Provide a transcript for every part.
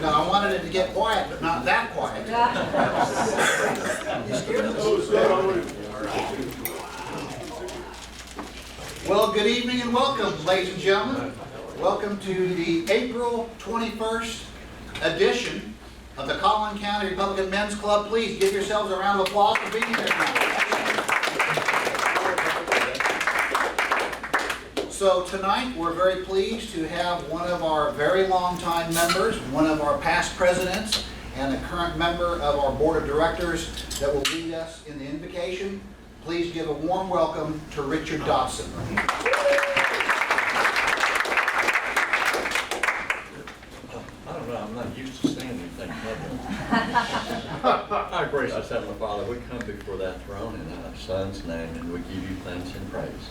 No, I wanted it to get quiet, but not that quiet. You scared us? Well, good evening and welcome, ladies and gentlemen. Welcome to the April 21st edition of the Collin County Republican Men's Club. Please give yourselves a round of applause for being here tonight. So tonight we're very pleased to have one of our very long-time members, one of our past presidents, and a current member of our board of directors that will lead us in the invocation. Please give a warm welcome to Richard Dotson. I don't know, I'm not used to saying anything public. Our gracious Heavenly Father, we come before that throne in our Son's name, and we give you thanks and praise.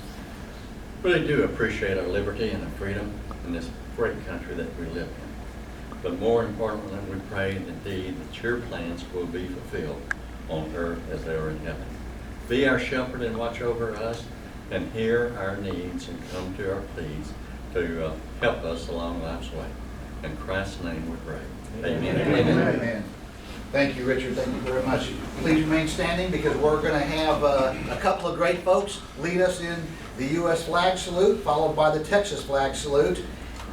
Really do appreciate our liberty and our freedom in this great country that we live in. But more importantly, we pray indeed that your plans will be fulfilled on earth as they are in heaven. Be our shepherd and watch over us, and hear our needs and come to our pleas to help us along life's way. In Christ's name we pray. Amen. Amen. Amen. Thank you, Richard. Thank you very much. Please remain standing because we're going to have a couple of great folks lead us in the U.S. flag salute, followed by the Texas flag salute.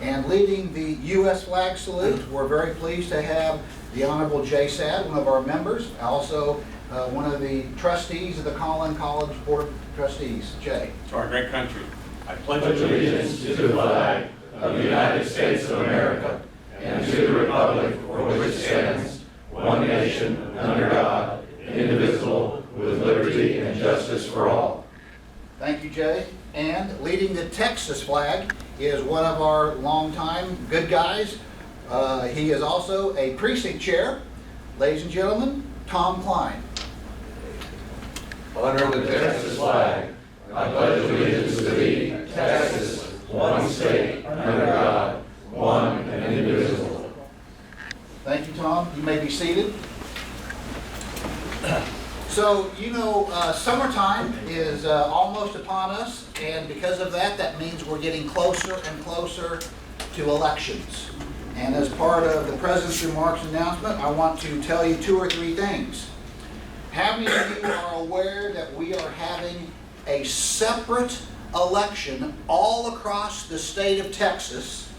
And leading the U.S. flag salute, we're very pleased to have the Honorable Jay Sad, one of our members, also one of the trustees of the Collin College Board of Trustees. Jay. To our great country, I pledge allegiance to the flag of the United States of America and to the republic for which it stands, one nation, under God, indivisible, with liberty and justice for all. Thank you, Jay. And leading the Texas flag is one of our longtime good guys. He is also a precinct chair. Ladies and gentlemen, Tom Klein. Honor the Texas flag. I pledge allegiance to thee, Texas, one state, under God, one and indivisible. Thank you, Tom. You may be seated. So, you know, summertime is almost upon us, and because of that, that means we're getting closer and closer to elections. And as part of the President's remarks announcement, I want to tell you 2 or 3 things. How many of you are aware that we are having a separate election all across the state of Texas?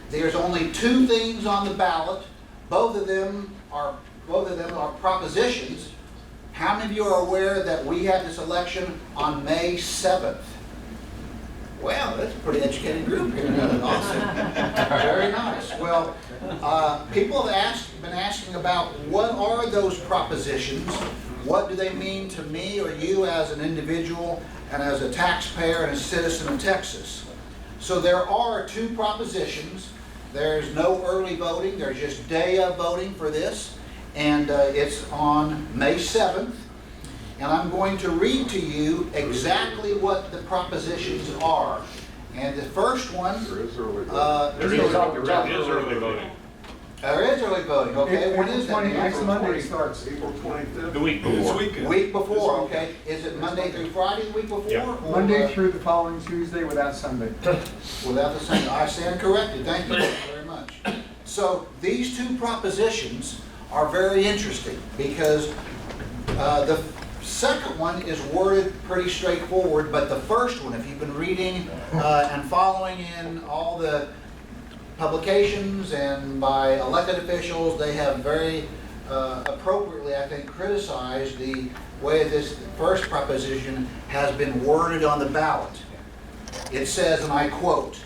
There's only 2 things on the ballot. Both of them are propositions. How many of you are aware that we have this election on May 7th? Well, that's a pretty educated group here. Awesome. Very nice. Well, people have been asking about what are those propositions? What do they mean to me or you as an individual and as a taxpayer and a citizen of Texas? So there are 2 propositions. There's no early voting. There's just day of voting for this. And it's on May 7th. And I'm going to read to you exactly what the propositions are. And the first one... There is early voting. There is early voting, okay. When is that? Next Monday starts, April 25th. The week before. Week before, okay. Is it Monday through Friday the week before? Yeah. Or, Monday through the following Tuesday without Sunday. Without the Sunday. I stand corrected. Thank you very much. So these 2 propositions are very interesting because the second one is worded pretty straightforward, but the first one, if you've been reading and following in all the publications and by elected officials, they have very appropriately, I think, criticized the way this first proposition has been worded on the ballot. It says, and I quote,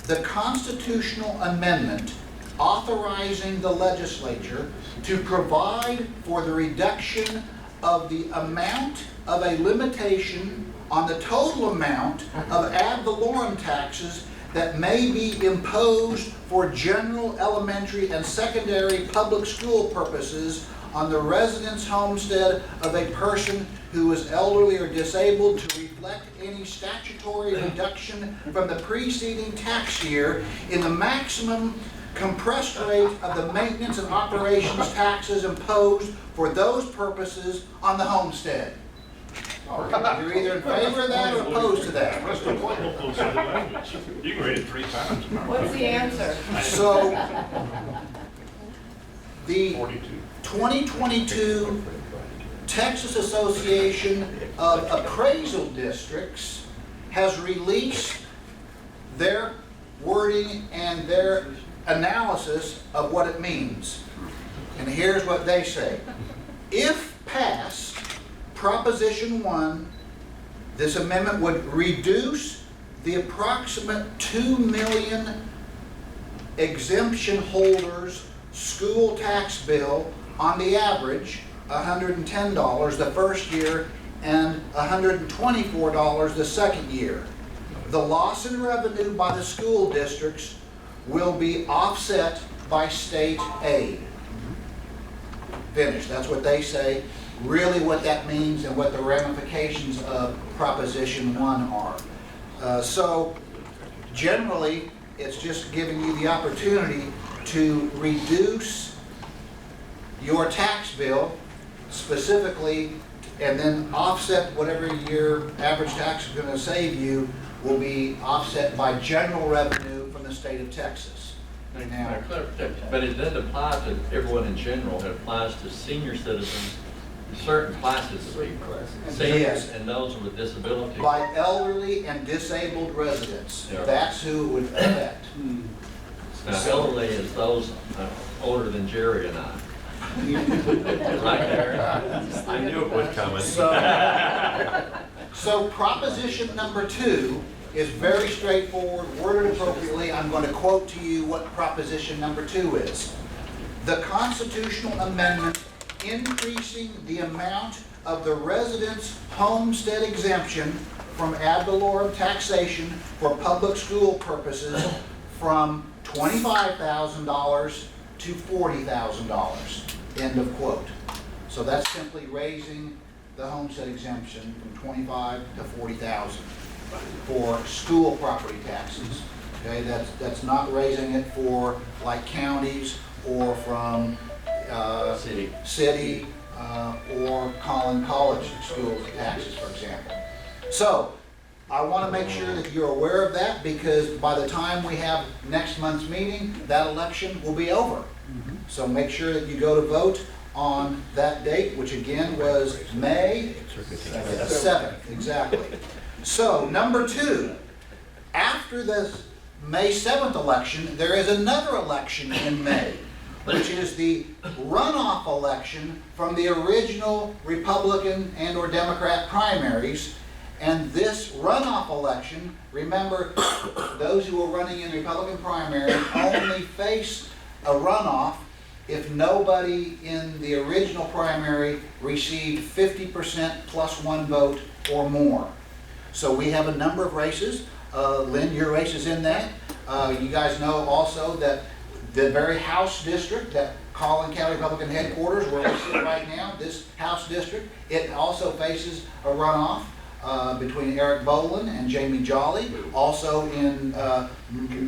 "The constitutional amendment authorizing the legislature to provide for the reduction of the amount of a limitation on the total amount of ad valorem taxes that may be imposed for general elementary and secondary public school purposes on the residence homestead of a person who is elderly or disabled to reflect any statutory reduction from the preceding tax year in the maximum compressed rate of the maintenance and operations taxes imposed for those purposes on the homestead." You're either in favor of that or opposed to that. You can read it 3 times. What's the answer? So the 2022 Texas Association of Appraisal Districts has released their wording and their analysis of what it means. And here's what they say. If passed, Proposition 1, this amendment would reduce the approximate 2 million exemption holders' school tax bill on the average, $110 the first year and $124 the second year. The loss in revenue by the school districts will be offset by state aid. Finished. That's what they say. Really what that means and what the ramifications of Proposition 1 are. So generally, it's just giving you the opportunity to reduce your tax bill specifically, and then offset whatever your average tax is going to save you will be offset by general revenue from the state of Texas. Now, but it doesn't apply to everyone in general. It applies to senior citizens, certain classes of people, seniors Yes. and those with disabilities. by elderly and disabled residents, Yeah. that's who it would affect. Now, elderly is those older than Jerry and I. Right there. I knew it was coming. So Proposition number 2 is very straightforward, worded appropriately. I'm going to quote to you what Proposition number 2 is. The constitutional amendment increasing the amount of the residents' homestead exemption from ad valorem taxation for public school purposes from $25,000 to $40,000. End of quote. So that's simply raising the homestead exemption from $25,000 to $40,000 for school property taxes. Okay, that's not raising it for like counties or from city or Collin College school taxes, for example. So I want to make sure that you're aware of that, because by the time we have next month's meeting, that election will be over. So make sure that you go to vote on that date, which again was May 7th, exactly. So number 2, after the May 7th election, there is another election in May, which is the runoff election from the original Republican and or Democrat primaries. And this runoff election, remember, those who are running in the Republican primary only face a runoff if nobody in the original primary received 50% plus 1 vote or more. So we have a number of races. Lynn, your race is in that. You guys know also that the very House district, that Collin County Republican headquarters where we sit right now, this House district, it also faces a runoff between Eric Bolin and Jamie Jolly. Also in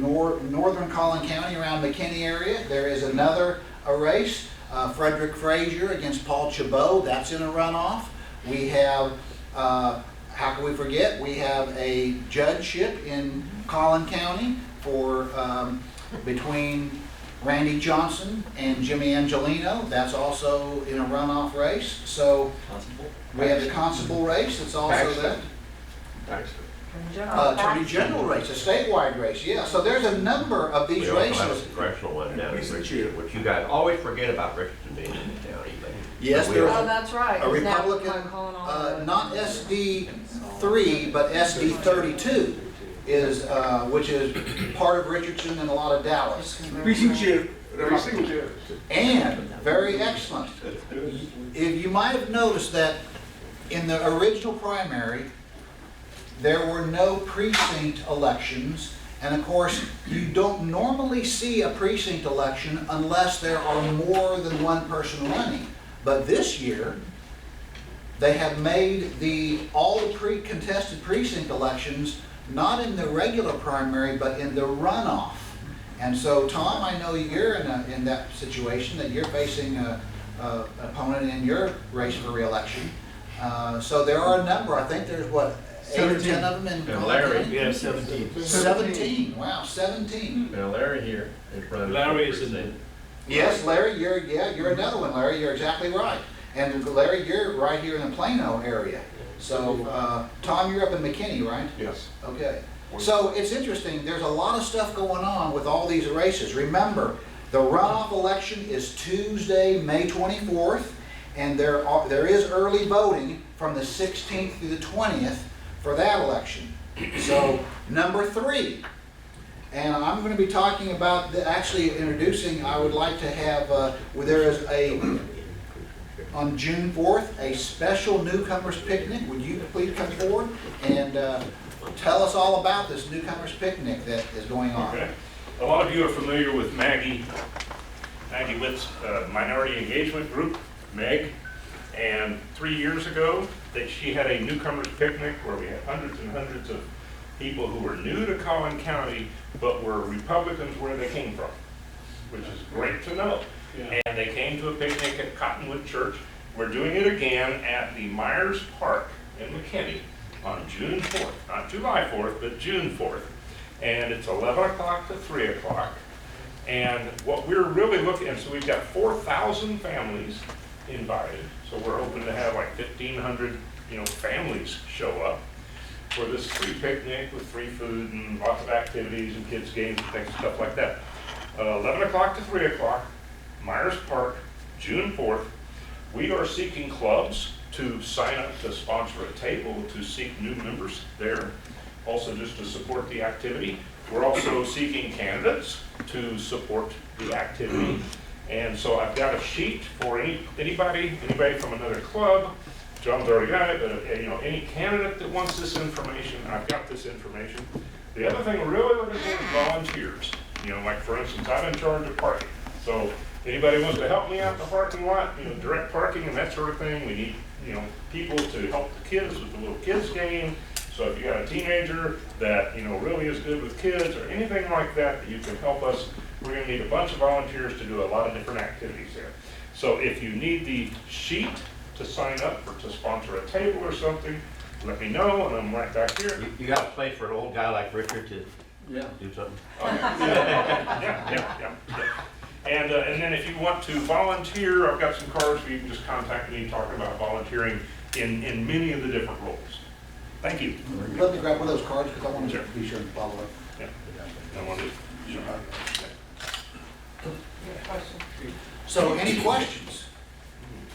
northern Collin County around McKinney area, there is another race, Frederick Frazier against Paul Chabot, that's in a runoff. We have, how can we forget, we have a judgeship in Collin County for between Randy Johnson and Jimmy Angelino, that's also in a runoff race. So we have the constable race, that's also there. Attorney General race, a statewide race, yeah. So there's a number of these We also have a races. congressional one down in Richardson, which you guys always forget about Richardson being in the county. Yes, we there's are- Oh, that's right. a 'cause now Republican, I'm calling all not SD 3, but SD 32 is, which is part of Richardson and a lot of Dallas. Precinct chair. Precinct chair. And, very excellent, if you might have noticed that in the original primary, there were no precinct elections, and of course, you don't normally see a precinct election unless there are more than one person running. But this year, they have made all the contested precinct elections not in the regular primary, but in the runoff. And so, Tom, I know you're in that situation, that you're facing an opponent in your race for re-election. So there are a number, I think there's what, 8 or 10 of them in And Collin Larry, County? we have 17. 17, wow, 17. Now Larry here is running. Larry is for in the precinct. Yes, Larry, you're another one, Larry, you're exactly right. And Larry, you're right here in the Plano area. So, Tom, you're up in McKinney, right? Yes. Okay. So it's interesting, there's a lot of stuff going on with all these races. Remember, the runoff election is Tuesday, May 24th, and there is early voting from the 16th through the 20th for that election. So, number 3. And I'm going to be talking about, actually introducing, I would like to have, there is on June 4th, a special newcomers picnic. Would you please come forward and tell us all about this newcomers picnic that is going on? Okay. A lot of you are familiar with Maggie Witt's Minority Engagement Group, MEG. And 3 years ago, she had a newcomers picnic where we had hundreds and hundreds of people who were new to Collin County, but were Republicans where they came from, which is great to know. Yeah. And they came to a picnic at Cottonwood Church. We're doing it again at the Myers Park in McKinney on June 4th, not July 4th, but June 4th. And it's 11 o'clock to 3 o'clock. And what we're really looking at, so we've got 4,000 families invited. So we're hoping to have like 1,500, families show up for this free picnic with free food and lots of activities and kids games and things, stuff like that. 11 o'clock to 3 o'clock, Myers Park, June 4th. We are seeking clubs to sign up to sponsor a table, to seek new members there, also just to support the activity. We're also seeking candidates to support the activity. And so I've got a sheet for anybody from another club. John's already got it, but any candidate that wants this information, I've got this information. The other thing we're really looking for is volunteers. Like for instance, I'm in charge of parking. So anybody wants to help me out in the parking lot, direct parking and that sort of thing. We need, people to help the kids with the little kids game. So if you got a teenager that, really is good with kids or anything like that you can help us, we're gonna need a bunch of volunteers to do a lot of different activities there. So if you need the sheet to sign up or to sponsor a table or something, let me know and I'm right back here. You got a place for an old guy like Richard to do something? Yeah. And then if you want to volunteer, I've got some cards where you can just contact me talking about volunteering in many of the different roles. Thank you. Let me grab one of those cards because I want to be sure to follow up. Yeah. I want to. So any questions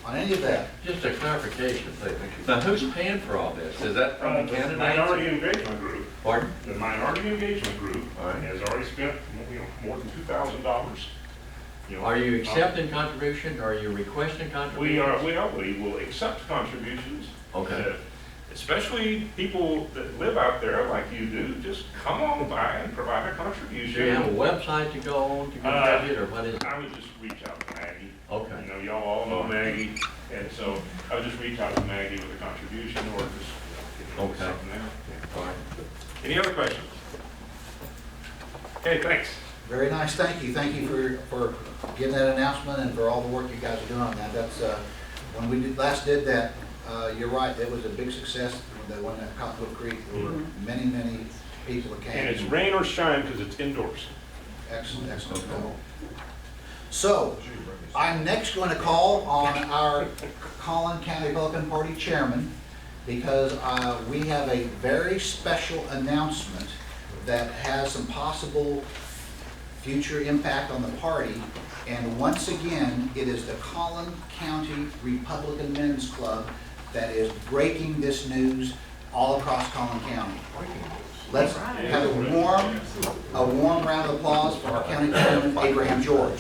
on any of that? Just a clarification, please. Now, who's paying for all this? Is that from the candidates? Minority Engagement Group. Pardon? The Minority Engagement Group All right. has already spent more than $2,000. Are you accepting contribution? Are you requesting contributions? We will accept contributions. Okay. Especially people that live out there like you do, just come on by and provide a contribution. Do you have a website to go on to contribute, or what is it? I would just reach out to Maggie. Okay. Y'all all know Maggie, and so I would just reach out to Maggie with a contribution or just Okay. something there. All right. Any other questions? Okay, thanks. Very nice, thank you. Thank you for getting that announcement and for all the work you guys are doing on that. That's, when we last did that, you're right, it was a big success, the one at Cottonwood Creek. There were many, many people that came. And it's rain or shine because it's indoors. Excellent, excellent. So, I'm next going to call on our Collin County Republican Party chairman because we have a very special announcement that has some possible future impact on the party. And once again, it is the Collin County Republican Men's Club that is breaking this news all across Collin County. Let's have a warm round of applause for our county chairman, Abraham George.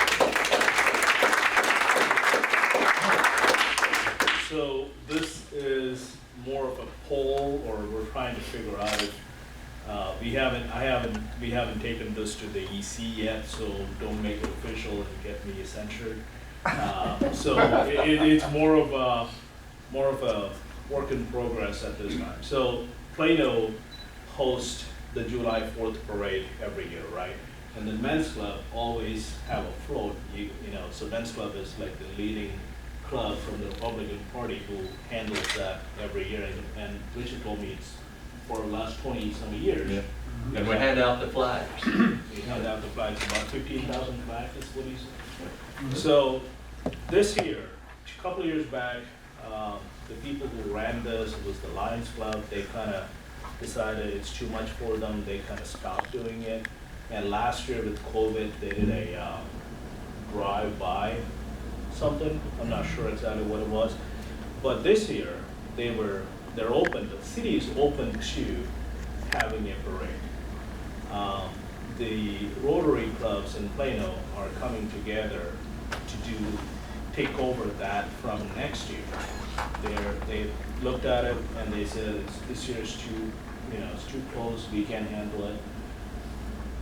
So this is more of a poll, or we're trying to figure out if we haven't taken this to the EC yet, so don't make it official and get me censured. So it's more of a work in progress at this time. So Plano hosts the July 4th parade every year, right? And the men's club always have a float. So men's club is like the leading club from the Republican Party who handles that every year. And Richard told me it's for the last 20-some years. Yeah. And we hand out the flags. We hand out the flags, about 15,000 flags is what he said. So this year, a couple of years back, the people who ran this, it was the Lions Club, they kind of decided it's too much for them, they kind of stopped doing it. And last year with COVID, they did a drive-by something, I'm not sure exactly what it was. But this year, they're open, the city is open to having a parade. The Rotary clubs in Plano are coming together to take over that from next year. They looked at it and they said this year is it's too close, we can't handle it.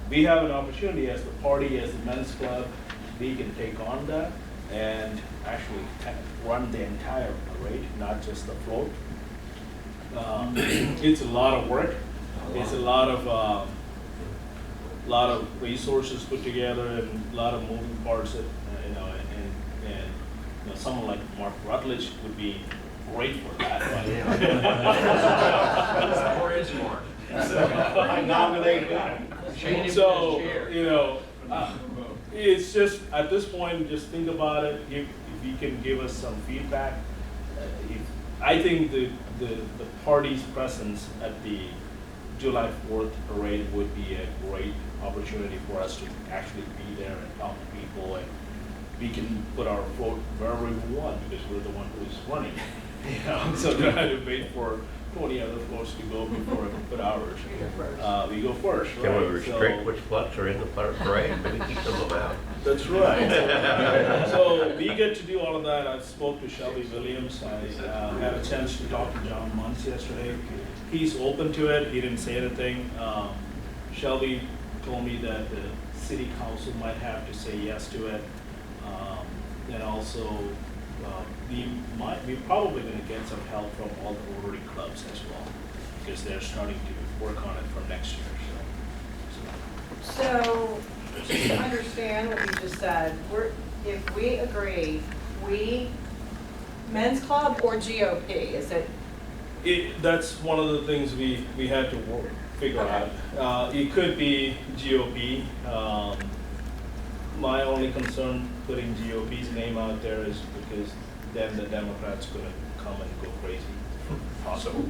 We have an opportunity as the party, as the men's club, we can take on that and actually run the entire parade, not just the float. It's a lot of work. It's a lot of resources put together and a lot of moving parts that, and someone like Mark Rutledge would be great for that. More is more. I nominate him. So, it's just, at this point, just think about it, if you can give us some feedback. I think the party's presence at the July 4th parade would be a great opportunity for us to actually be there and talk to people, and we can put our vote wherever we want because we're the one who's running. So we don't have to wait for 20 other floats to go before we put ours. We go first, right? Can we restrict which floats are in the parade, but we keep them about? That's right. So we get to do all of that. I spoke to Shelby Williams. I had a chance to talk to John Muntz yesterday. He's open to it. He didn't say anything. Shelby told me that the city council might have to say yes to it. And also, we're probably going to get some help from all the Rotary clubs as well, because they're starting to work on it for next year. So, just to understand what you just said, if we agree, men's club or GOP, is it? That's one of the things we had to figure out. It could be GOP. My only concern putting GOP's name out there is because then the Democrats could come and go crazy. Possible.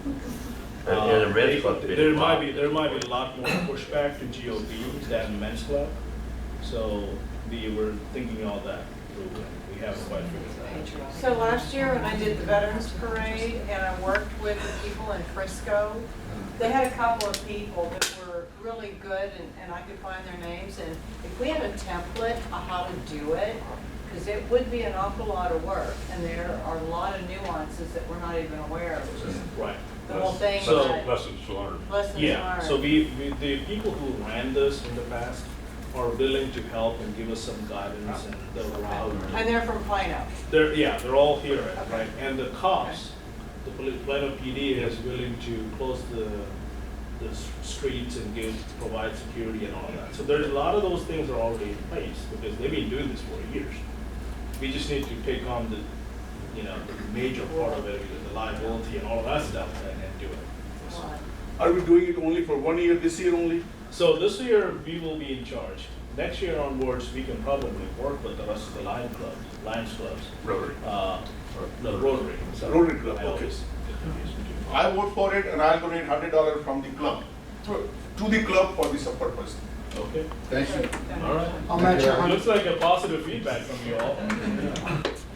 And the men's club did there might be a lot more pushback to GOP than men's club. So we were thinking all that through. We haven't quite figured it out. So last year when I did the Veterans Parade and I worked with the people in Frisco, they had a couple of people that were really good and I could find their names. And if we had a template on how to do it, because it would be an awful lot of work and there are a lot of nuances that we're not even aware of, which is Right. the whole thing. So- that Lessons learned. lessons Yeah, learned. so the people who ran this in the past are willing to help and give us some guidance and the route. And they're from Plano. They're all here, Okay. right? And the cops, the Plano PD is willing to close the streets and provide security and all that. So there's a lot of those things are already in place because they've been doing this for years. We just need to take on the major part of it, the liability and all of that stuff and do it. So- Are we doing it only for 1 year, this year only? So this year, we will be in charge. Next year onwards, we can probably work with the rest of the Lions clubs. Rotary. No, Rotary. Sorry. Rotary club, I okay. always get confused with you. I vote for it and I'll donate $100 from the club to the club for this purpose. Okay, Thank you. all right. I'll match your $100. Looks like a positive feedback from you all.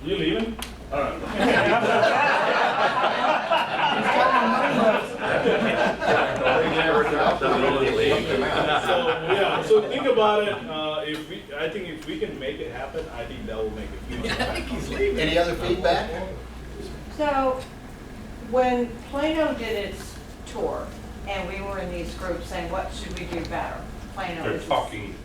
You leaving? All right. So think about it, I think if we can make it happen, I think that will make a huge impact. Any other feedback? So, when Plano did its tour, and we were in these groups saying, what should we do better? Plano They're is this talking.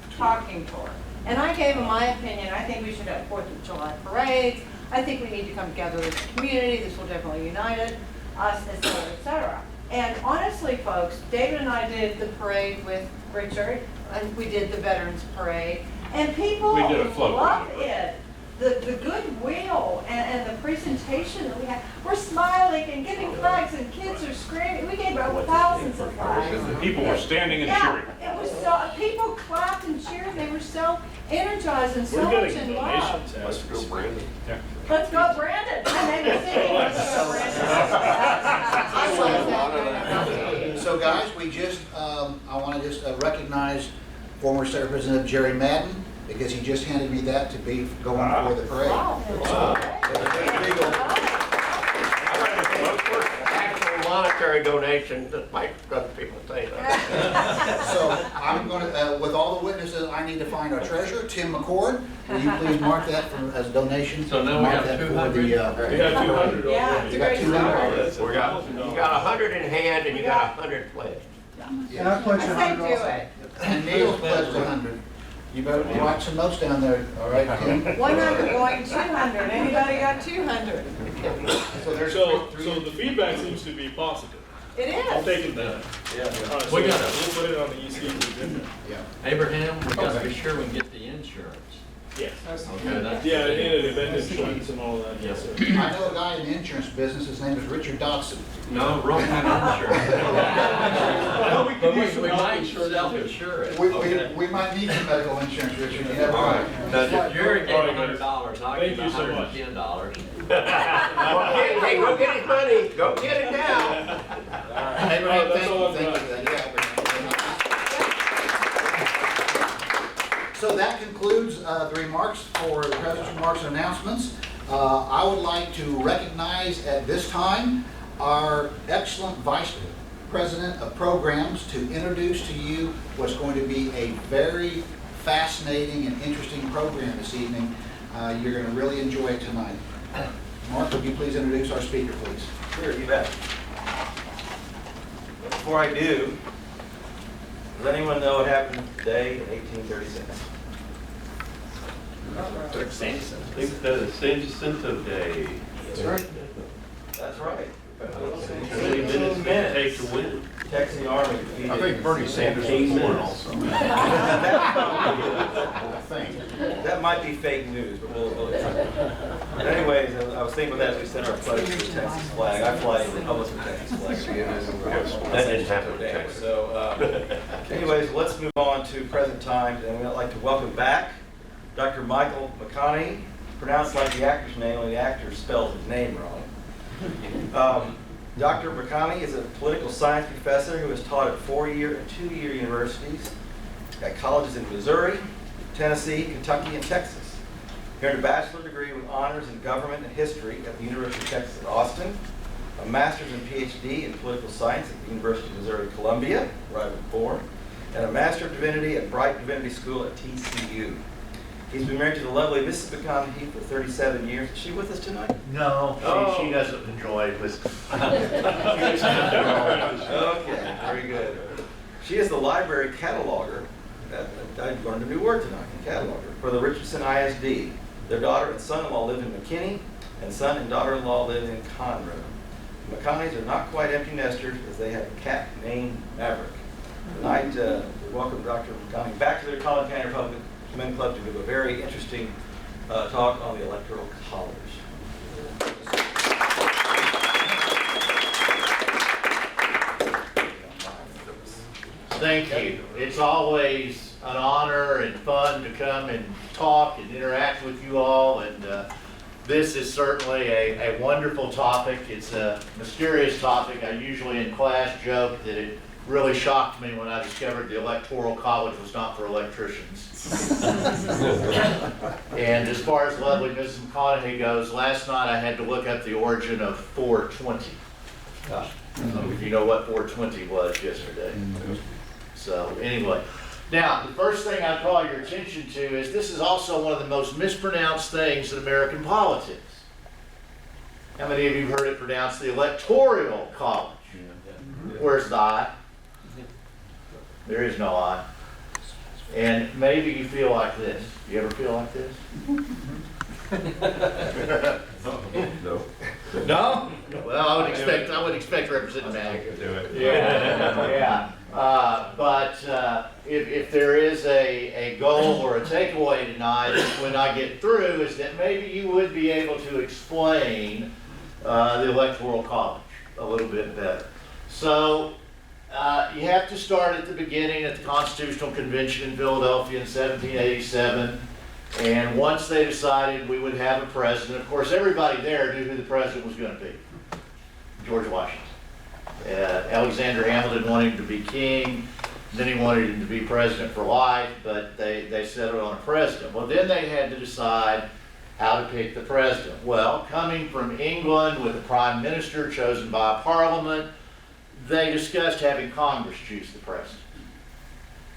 tour. And I gave them my opinion, I think we should have 4th of July parades, I think we need to come together as a community, this will definitely unite us, et cetera, et cetera. And honestly, folks, David and I did the parade with Richard, and we did the Veterans Parade, and people We did a float loved rally. it. The goodwill and the presentation that we had, we're smiling and giving flags and kids are screaming. We gave out thousands of flags. People were standing and Yeah, cheering. it was so, people clapped and cheered. They were so energizing so We're much getting in love. donations as we speak. Let's go Brandon. I made me singing. Let's go Brandon. So guys, we just, I want to just recognize former State Representative Jerry Madden, because he just handed me that to be going for the parade. Wow. Actual monetary donation, despite other people say that. So I'm going to, with all the witnesses, I need to find our treasurer, Tim McCord. Will you please mark that as a donation? So now we Mark have that for 200? We got 200 Yeah, already. it's a You got great 200? story. You got 100 in hand and you got 100 pledged. And I pledge I a say hundred do also. it. And Neil pledged 100. You better write some notes down there, all right, Tim? 100 going 200. Anybody got 200? So there's So three. the feedback seems to be positive. It I'm is. taking that. Yeah. All right, We so gotta- we'll put it on the EC agenda. Yeah. Abraham, we gotta be sure we can get the insurance. Yes. Okay, that's. Yeah, it needed event insurance and all that. Yes, sir. I know a guy in the insurance business, his name is Richard Dodson. No, wrong kind of insurance. But we might self-insure it. Okay. We might need some medical insurance, Richard, you never All know. right, now if Jerry gave All right, $100, I'll Thank give you so much. $110. Hey, go get his money. Go get it now. Abraham, that's all I've thank got. you. So that concludes the remarks for the President's remarks and announcements. I would like to recognize at this time our excellent Vice President of Programs to introduce to you what's going to be a very fascinating and interesting program this evening. You're going to really enjoy it tonight. Mark, would you please introduce our speaker, please? Sure, you bet. But before I do, does anyone know what happened today in 1836? The San Jacinto Day. That's right. That's right. How many minutes did it take to win? Texas Army defeated. I think Bernie Sanders was born also. That might be fake news, but we'll try. But anyways, I was thinking about that as we sent our pledge to the Texas flag. I fly in the Republic of Texas flag. That didn't happen in Today. Texas. So, anyways, let's move on to present times, and we'd like to welcome back Dr. Michael McConachie, pronounced like the actor's name, only the actor spelled his name wrong. Dr. McConachie is a political science professor who has taught at 4-year and 2-year universities at colleges in Missouri, Tennessee, Kentucky, and Texas. He earned a bachelor's degree with honors in government and history at the University of Texas at Austin, a master's and PhD in political science at the University of Missouri-Columbia, where I was born, and a Master of Divinity at Bright Divinity School at TCU. He's been married to the lovely Mrs. McConachie for 37 years. Is she with us tonight? No, Oh. she doesn't enjoy listening. Okay, very good. She is the library cataloger. I learned a new word tonight, cataloger, for the Richardson ISD. Their daughter and son-in-law live in McKinney, and son and daughter-in-law live in Conroe. The McConachies are not quite empty nesters, as they have a cat named Maverick. Tonight, we welcome Dr. McConachie back to their College County Republican Men Club to give a very interesting talk on the Electoral College. Thank you. It's always an honor and fun to come and talk and interact with you all, and this is certainly a wonderful topic. It's a mysterious topic. I usually in class joke that it really shocked me when I discovered the Electoral College was not for electricians. And as far as lovely Mrs. McConachie goes, last night I had to look up the origin of 420. If you know what 420 was yesterday. So anyway, now the first thing I draw your attention to is this is also one of the most mispronounced things in American politics. How many of you have heard it pronounced the Electoral College? Where's the I? There is no I. And maybe you feel like this. You ever feel like this? No. No? Well, I would expect Representative Manning to do it. Yeah. But if there is a goal or a takeaway tonight, when I get through, is that maybe you would be able to explain the Electoral College a little bit better. So, You have to start at the beginning at the Constitutional Convention in Philadelphia in 1787. And once they decided we would have a president, of course, everybody there knew who the president was going to be. George Washington. Alexander Hamilton wanted him to be king. Then he wanted him to be president for life, but they settled on a president. Well, then they had to decide how to pick the president. Well, coming from England with a prime minister chosen by a parliament, they discussed having Congress choose the president.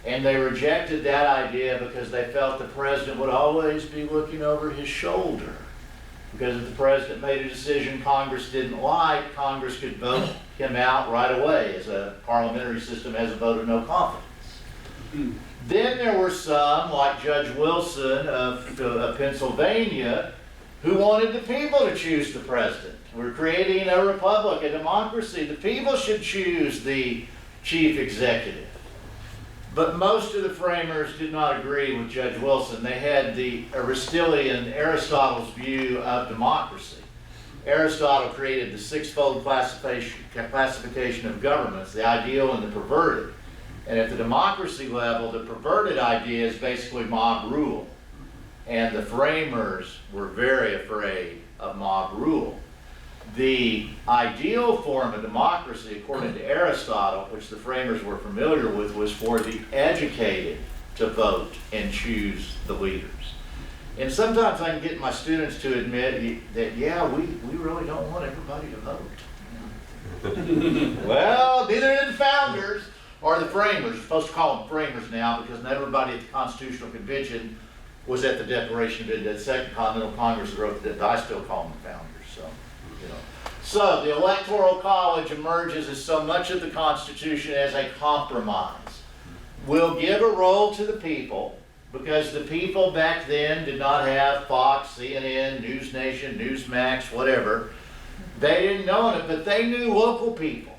And they rejected that idea because they felt the president would always be looking over his shoulder. Because if the president made a decision Congress didn't like, Congress could vote him out right away, as a parliamentary system has a vote of no confidence. Then there were some, like Judge Wilson of Pennsylvania, who wanted the people to choose the president. We're creating a republic, a democracy. The people should choose the chief executive. But most of the framers did not agree with Judge Wilson. They had the Aristotelian, Aristotle's view of democracy. Aristotle created the sixfold classification of governments, the ideal and the perverted. And at the democracy level, the perverted idea is basically mob rule. And the framers were very afraid of mob rule. The ideal form of democracy, according to Aristotle, which the framers were familiar with, was for the educated to vote and choose the leaders. And sometimes I can get my students to admit that, yeah, we really don't want everybody to vote. Well, neither did the founders or the framers. We're supposed to call them framers now because not everybody at the Constitutional Convention was at the Declaration of the Second Continental Congress that wrote that. I still call them the founders. So the Electoral College emerges as so much of the Constitution as a compromise. We'll give a role to the people because the people back then did not have Fox, CNN, News Nation, Newsmax, whatever. They didn't know it, but they knew local people.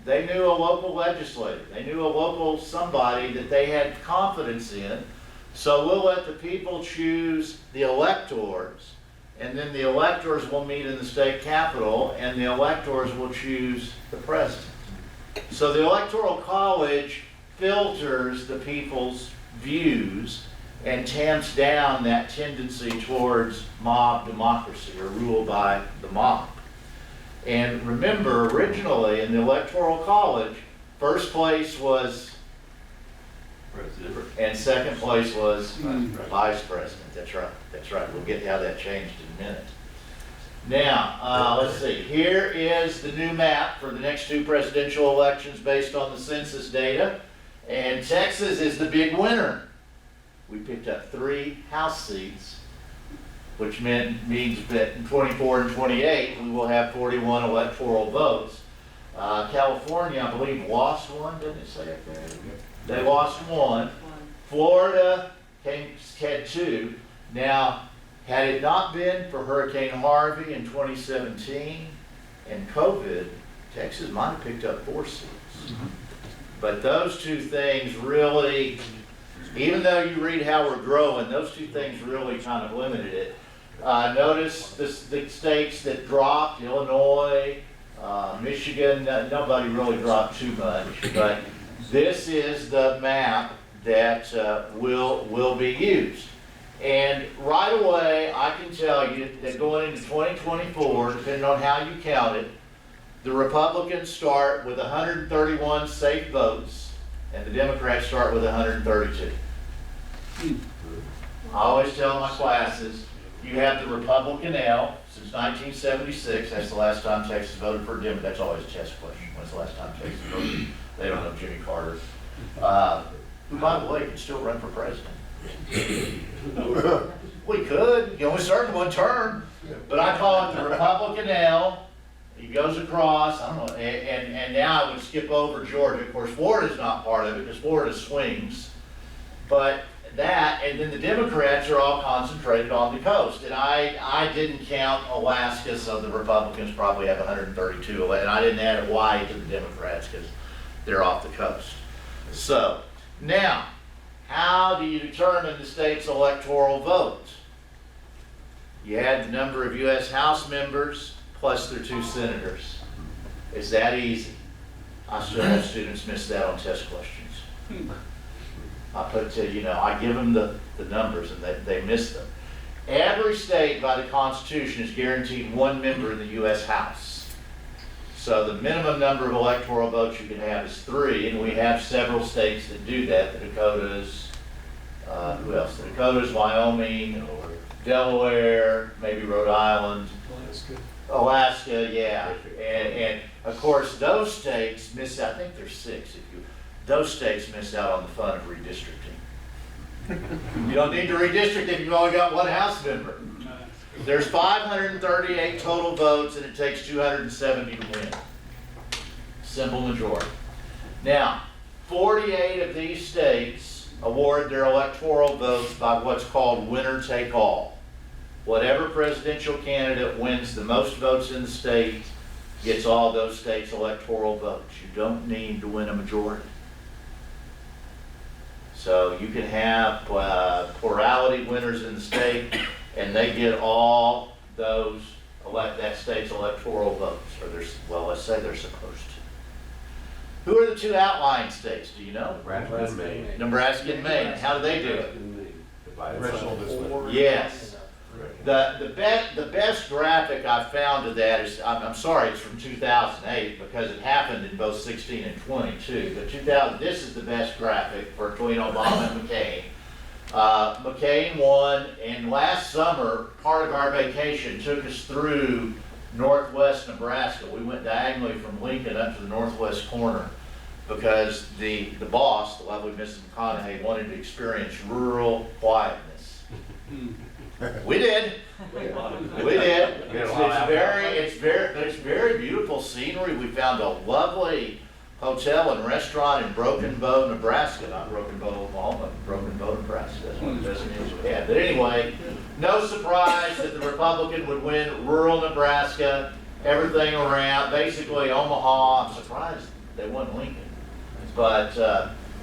They knew a local legislator. They knew a local somebody that they had confidence in. So we'll let the people choose the electors. And then the electors will meet in the state capitol, and the electors will choose the president. So the Electoral College filters the people's views and tamps down that tendency towards mob democracy, or rule by the mob. And remember, originally in the Electoral College, first place was president, and second place was vice president. That's right. That's right. We'll get how that changed in a minute. Now, let's see. Here is the new map for the next two presidential elections based on the census data. And Texas is the big winner. We picked up 3 House seats, which means that in 24 and 28, we will have 41 electoral votes. California, I believe, lost one, didn't it say up there? They lost 1. Florida had 2. Now, had it not been for Hurricane Harvey in 2017 and COVID, Texas might have picked up 4 seats. But those 2 things really, even though you read how we're growing, those 2 things really kind of limited it. Notice the states that dropped, Illinois, Michigan, nobody really dropped too much, but this is the map that will be used. And right away, I can tell you that going into 2024, depending on how you count it, the Republicans start with 131 safe votes, and the Democrats start with 132. I always tell my classes, you have the Republican L since 1976. That's the last time Texas voted for a Democrat. That's always a test question. When's the last time Texas voted? They don't know Jimmy Carter. Who, by the way, can still run for president. We could. You only served 1 term. But I call it the Republican L. He goes across, I don't know, and now I would skip over Georgia. Of course, Florida's not part of it because Florida swings. But that, and then the Democrats are all concentrated on the coast. And I didn't count Alaska, so the Republicans probably have 132. And I didn't add Hawaii to the Democrats because they're off the coast. So, now, how do you determine the state's electoral vote? You add the number of U.S. House members plus their 2 senators. It's that easy. I still have students miss that on test questions. I put, I give them the numbers and they miss them. Every state by the Constitution is guaranteed one member in the U.S. House. So the minimum number of electoral votes you can have is 3, and we have several states that do that. The Dakotas, who else? The Dakotas, Wyoming, Delaware, maybe Rhode Island. Alaska, yeah. And of course, those states miss out, I think there's 6. Those states miss out on the fun of redistricting. You don't need to redistrict if you've only got one House member. There's 538 total votes and it takes 270 to win. Simple majority. Now, 48 of these states award their electoral votes by what's called winner take all. Whatever presidential candidate wins the most votes in the state gets all those states' electoral votes. You don't need to win a majority. So you can have plurality winners in the state, and they get all those that state's electoral votes, or let's say they're supposed to. Who are the 2 outlying states? Do you know? Nebraska and Maine. Nebraska and Maine. How do they do it? Congressional district. Yes. The best graphic I found of that is, I'm sorry, it's from 2008 because it happened in both 16 and 22. But this is the best graphic between Obama and McCain. McCain won, and last summer, part of our vacation took us through northwest Nebraska. We went diagonally from Lincoln up to the northwest corner because the boss, the lovely Mrs. McConachie, wanted to experience rural quietness. We did. We did. It's very beautiful scenery. We found a lovely hotel and restaurant in Broken Bow, Nebraska. Not Broken Bow, Oklahoma, Broken Bow, Nebraska. That's one of the best names we had. But anyway, no surprise that the Republican would win rural Nebraska, everything around, basically Omaha. I'm surprised they won Lincoln. But,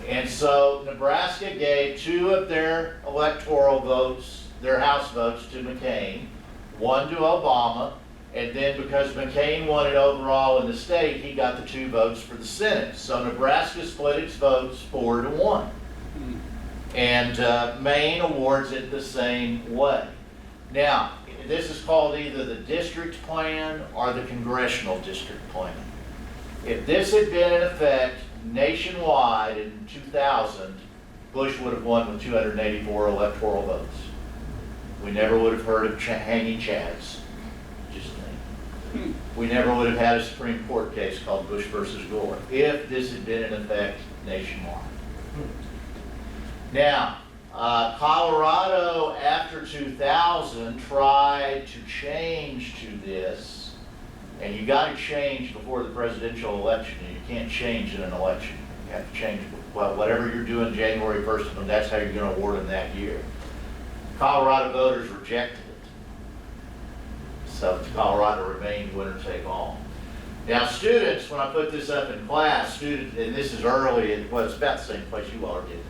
and so Nebraska gave 2 of their electoral votes, their House votes, to McCain, 1 to Obama, and then because McCain won it overall in the state, he got the 2 votes for the Senate. So Nebraska split its votes 4-1. And Maine awards it the same way. Now, this is called either the district plan or the congressional district plan. If this had been in effect nationwide in 2000, Bush would have won with 284 electoral votes. We never would have heard of hanging chads. Just think. We never would have had a Supreme Court case called Bush versus Gore if this had been in effect nationwide. Now, Colorado after 2000 tried to change to this, and you got to change before the presidential election. You can't change in an election. You have to change, well, whatever you're doing January 1st of them, that's how you're going to award them that year. Colorado voters rejected it. So Colorado remained winner take all. Now students, when I put this up in class, and this is early, it's about the same place you all are getting it.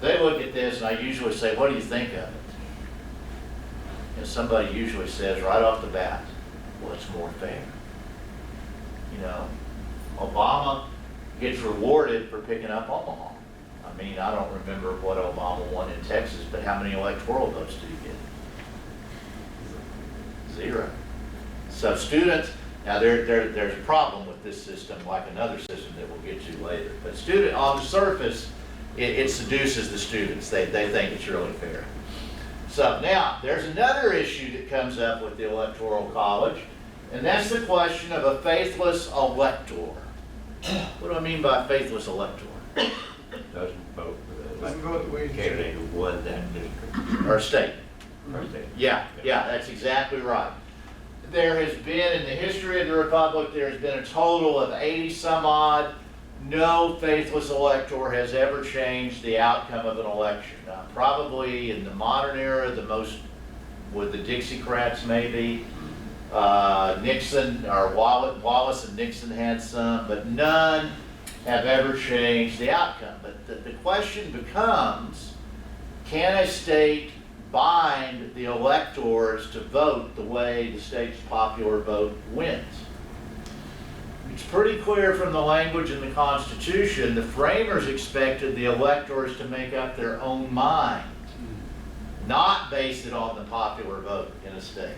They look at this and I usually say, what do you think of it? And somebody usually says right off the bat, well, it's more fair. Obama gets rewarded for picking up Omaha. I mean, I don't remember what Obama won in Texas, but how many electoral votes did he get? 0. So students, now there's a problem with this system, like another system that we'll get to later. But on the surface, it seduces the students. They think it's really fair. So now, there's another issue that comes up with the Electoral College, and that's the question of a faithless elector. What do I mean by faithless elector? Doesn't vote for the candidate who won that district. Or state. Or state. Yeah, that's exactly right. There has been, in the history of the Republic, there has been a total of 80 some odd. No faithless elector has ever changed the outcome of an election. Probably in the modern era, the most, with the Dixiecrats maybe, Nixon, or Wallace and Nixon had some, but none have ever changed the outcome. But the question becomes, can a state bind the electors to vote the way the state's popular vote wins? it's pretty clear from the language in the Constitution, the framers expected the electors to make up their own mind, not base it on the popular vote in a state.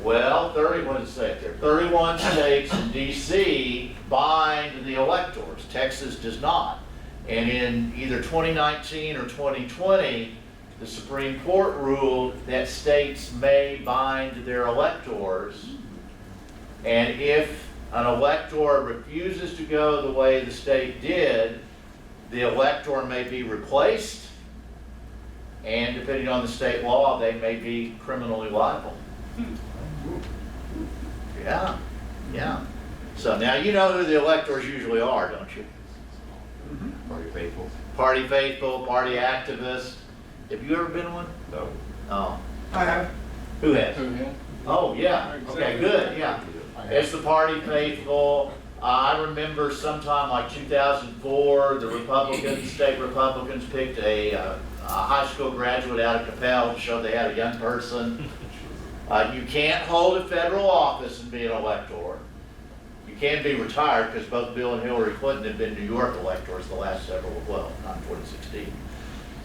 Well, 31 states in D.C. bind the electors. Texas does not. And in either 2019 or 2020, the Supreme Court ruled that states may bind their electors. And if an elector refuses to go the way the state did, the elector may be replaced, and depending on the state law, they may be criminally liable. Yeah, yeah. So now you know who the electors usually are, don't you? Party faithful? Party faithful, party activist. Have you ever been one? No. Oh. I have. Who has? Oh, yeah. Okay, good, yeah. It's the party faithful. I remember sometime like 2004, the Republicans, state Republicans picked a high school graduate out of Capel to show they had a young person. You can't hold a federal office and be an elector. You can be retired because both Bill and Hillary Clinton have been New York electors the last several, well, not 2016. You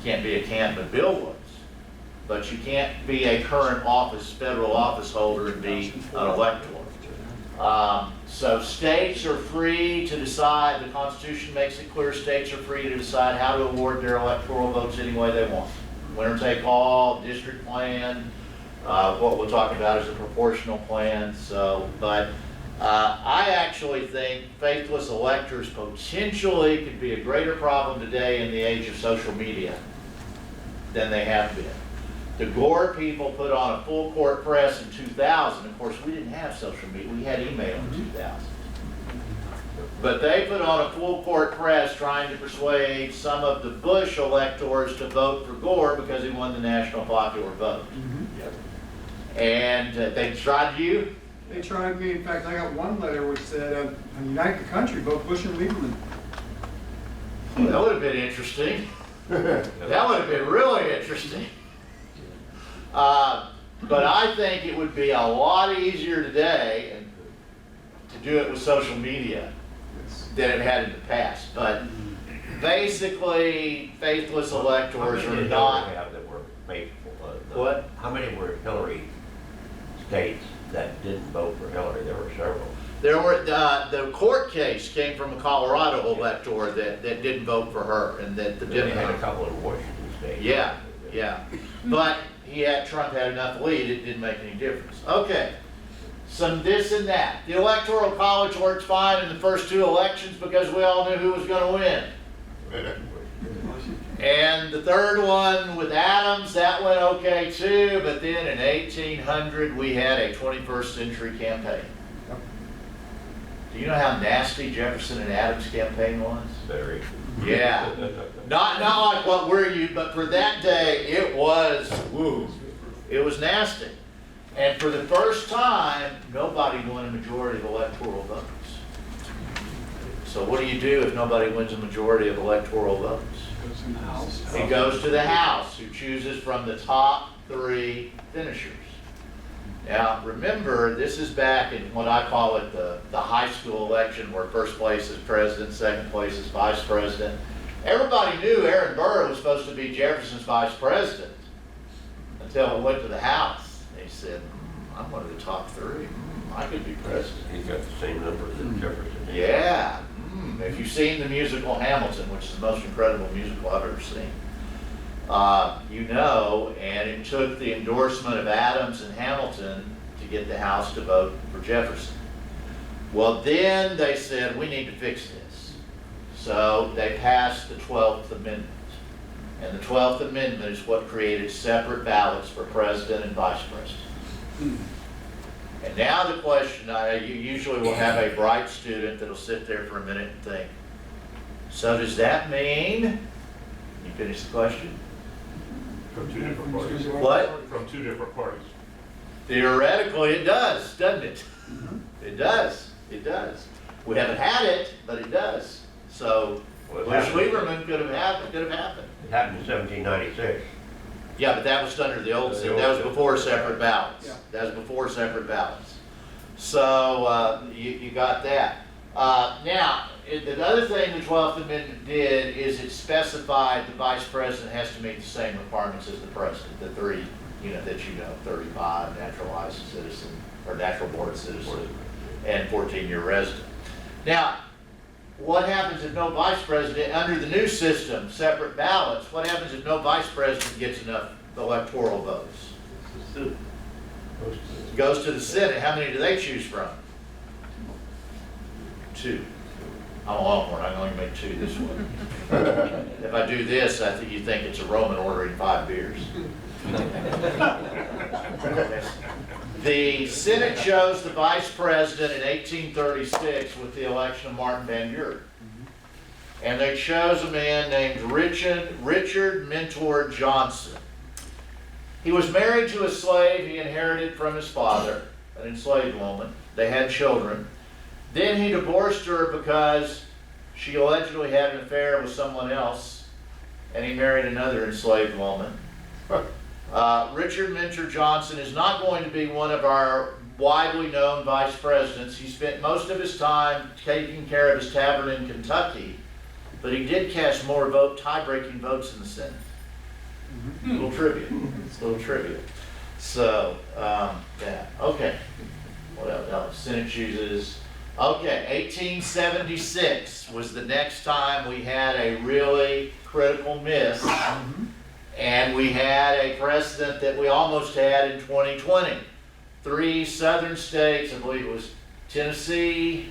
can't be a candidate, but Bill was. But you can't be a current office, federal office holder and be an elector. So states are free to decide, the Constitution makes it clear states are free to decide how to award their electoral votes any way they want. Winner take all, district plan, what we'll talk about is a proportional plan. So, but I actually think faithless electors potentially could be a greater problem today in the age of social media than they have been. The Gore people put on a full court press in 2000. Of course, we didn't have social media. We had email in 2000. But they put on a full court press trying to persuade some of the Bush electors to vote for Gore because he won the national popular vote. And they tried you? They tried me. In fact, I got one letter which said, unite the country, vote Bush and Lieberman. Well, that would have been interesting. That would have been really interesting. But I think it would be a lot easier today to do it with social media than it had in the past. But basically, faithless electors are not. That were faithful. What? How many were Hillary states that didn't vote for Hillary? There were several. There were the court case came from a Colorado elector that didn't vote for her, and that the They had a couple in Washington State. Yeah, yeah. But Trump had enough lead, it didn't make any difference. Okay, some this and that. The Electoral College worked fine in the first two elections because we all knew who was going to win. And the third one with Adams, that went okay too, but then in 1800 we had a 21st century campaign. Do you know how nasty Jefferson and Adams' campaign was? Very. Yeah. Not like what we're used, but for that day, it was, woo, it was nasty. And for the first time, nobody won a majority of electoral votes. So what do you do if nobody wins a majority of electoral votes? It goes to the House, who chooses from the top 3 finishers. Now, remember, this is back in what I call it the high school election, where first place is president, second place is vice president. Everybody knew Aaron Burr was supposed to be Jefferson's vice president until it went to the House. They said, I'm one of the top 3. I could be president. He's got the same numbers as Jefferson. Yeah. If you've seen the musical Hamilton, which is the most incredible musical I've ever seen, you know, and it took the endorsement of Adams and Hamilton to get the House to vote for Jefferson. Well, then they said, we need to fix this. So they passed the 12th Amendment. And the 12th Amendment is what created separate ballots for president and vice president. And now the question, you usually will have a bright student that'll sit there for a minute and think, so does that mean, you finish the question? From 2 different parties. What? From 2 different parties. Theoretically, it does, doesn't it? It does. It does. We haven't had it, but it does. So, Well, Bush Lieberman could have happened. It happened in 1796. Yeah, but that was under the old system. That was before separate ballots. Yeah. That was before separate ballots. So you got that. Now, the other thing the 12th Amendment did is it specified the vice president has to meet the same requirements as the president, the three, that 35, naturalized citizen, or natural born citizen, and 14-year resident. Now, what happens if no vice president, under the new system, separate ballots, what happens if no vice president gets enough electoral votes? Goes to the Senate. How many do they choose from? 2. I'm a Longhorn, I can only make 2 this way. If I do this, I think you think it's a Roman ordering 5 beers. The Senate chose the vice president in 1836 with the election of Martin Van Buren. And they chose a man named Richard Mentor Johnson. He was married to a slave he inherited from his father, an enslaved woman. They had children. Then he divorced her because she allegedly had an affair with someone else, and he married another enslaved woman. Richard Mentor Johnson is not going to be one of our widely known vice presidents. He spent most of his time taking care of his tavern in Kentucky, but he did cast more tie-breaking votes in the Senate. Little trivia. So, yeah, okay. What else? Senate chooses. Okay, 1876 was the next time we had a really critical miss. And we had a precedent that we almost had in 2020. 3 southern states, I believe it was Tennessee,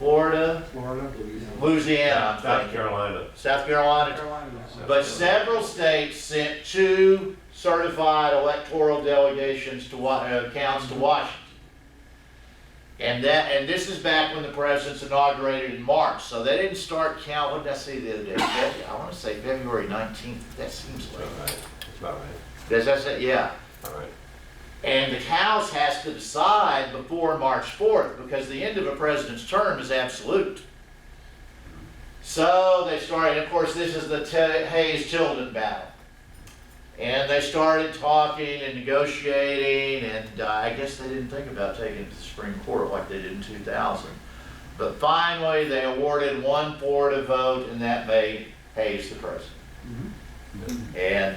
Florida, Louisiana, South Carolina. South Carolina. But several states sent 2 certified electoral delegations to counts to Washington. And this is back when the president's inaugurated in March. So they didn't start count. What did I say the other day? I want to say February 19th. That seems late. That's about right. Does that say? Yeah. All right. And the House has to decide before March 4th because the end of a president's term is absolute. So they started, of course, this is the Hayes-Tilden battle. And they started talking and negotiating, and I guess they didn't think about taking it to the Supreme Court like they did in 2000. But finally, they awarded 1-4 to vote, and that made Hayes the president. And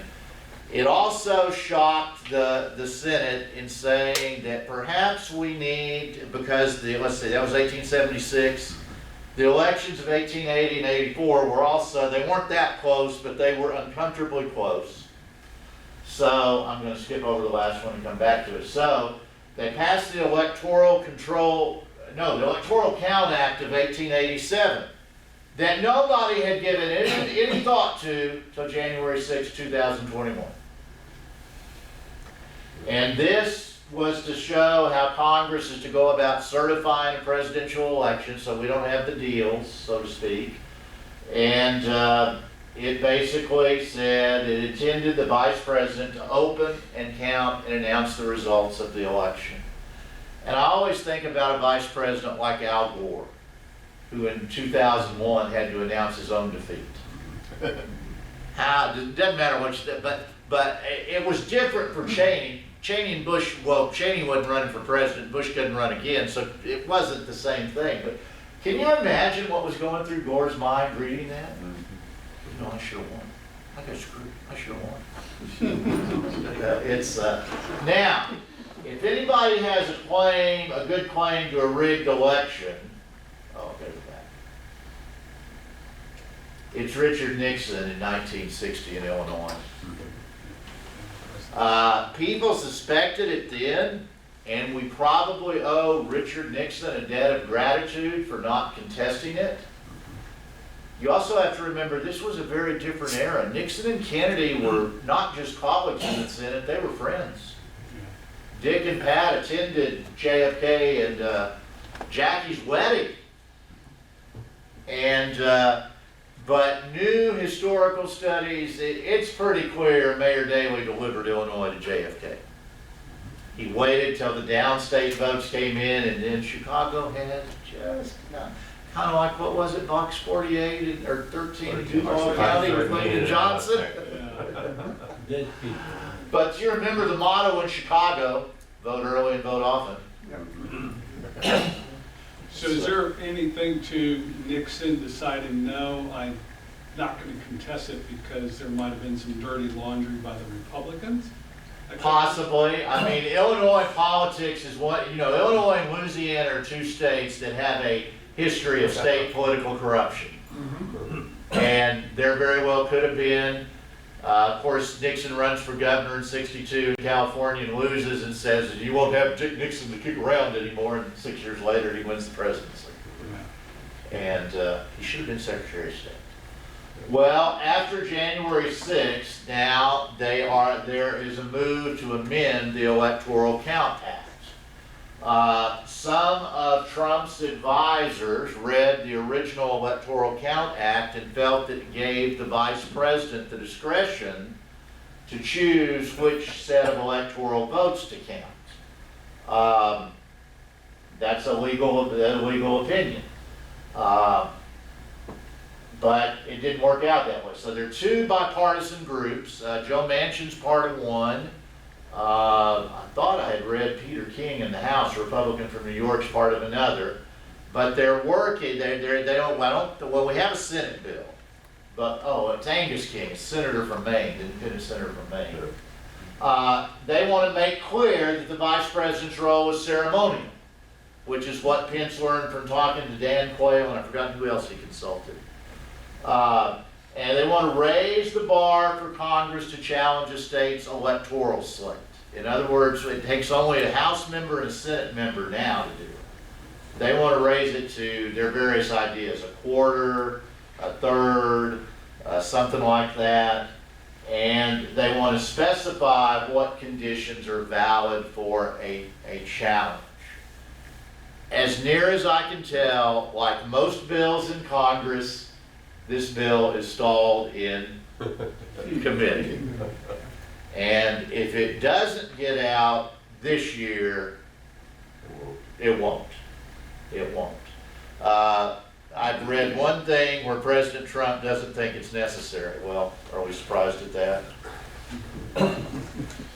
it also shocked the Senate in saying that perhaps we need, because let's see, that was 1876. The elections of 1880 and 84 were also, they weren't that close, but they were uncomfortably close. So I'm going to skip over the last one and come back to it. So they passed the Electoral Count Act of 1887 that nobody had given any thought to until January 6, 2021. And this was to show how Congress is to go about certifying a presidential election so we don't have the deals, so to speak. And it basically said it intended the vice president to open and count and announce the results of the election. And I always think about a vice president like Al Gore, who in 2001 had to announce his own defeat. It doesn't matter what you said, but it was different for Cheney. Cheney and Bush, well, Cheney wasn't running for president, Bush couldn't run again, so it wasn't the same thing. But can you imagine what was going through Gore's mind reading that? No, I should have won. I got screwed. I should have won. Now, if anybody has a good claim to a rigged election, I'll go with that. It's Richard Nixon in 1960 in Illinois. People suspected it then, and we probably owe Richard Nixon a debt of gratitude for not contesting it. You also have to remember this was a very different era. Nixon and Kennedy were not just colleagues in the Senate, they were friends. Dick and Pat attended JFK and Jackie's wedding. And but new historical studies, it's pretty clear Mayor Daley delivered Illinois to JFK. He waited till the downstate votes came in, and then Chicago had just kind of like, what was it, Box 48 or 13 in Duval County with Lyndon Johnson? But you remember the motto in Chicago, vote early and vote often. So is there anything to Nixon deciding, no, I'm not going to contest it because there might have been some dirty laundry by the Republicans? Possibly. I mean, Illinois politics is what, Illinois and Louisiana are two states that have a history of state political corruption. And there very well could have been. Of course, Nixon runs for governor in '62 in California and loses and says, you won't have Dick Nixon to kick around anymore. And 6 years later, he wins the presidency. And he should have been Secretary of State. Well, after January 6th, now there is a move to amend the Electoral Count Act. Some of Trump's advisors read the original Electoral Count Act and felt that it gave the vice president the discretion to choose which set of electoral votes to count. That's a legal opinion. But it didn't work out that way. So there are two bipartisan groups. Joe Manchin's part of one. I thought I had read Peter King in the House, Republican from New York's part of another. But they're working, we have a Senate bill. But, it's Angus King, a senator from Maine, independent senator from Maine. They want to make clear that the vice president's role was ceremonial, which is what Pence learned from talking to Dan Quayle, and I've forgotten who else he consulted. And they want to raise the bar for Congress to challenge a state's electoral slate. In other words, it takes only a House member and a Senate member now to do it. They want to raise it to their various ideas, a quarter, a third, something like that. And they want to specify what conditions are valid for a challenge. As near as I can tell, like most bills in Congress, this bill is stalled in committee. And if it doesn't get out this year, it won't. It won't. I've read one thing where President Trump doesn't think it's necessary. Well, are we surprised at that?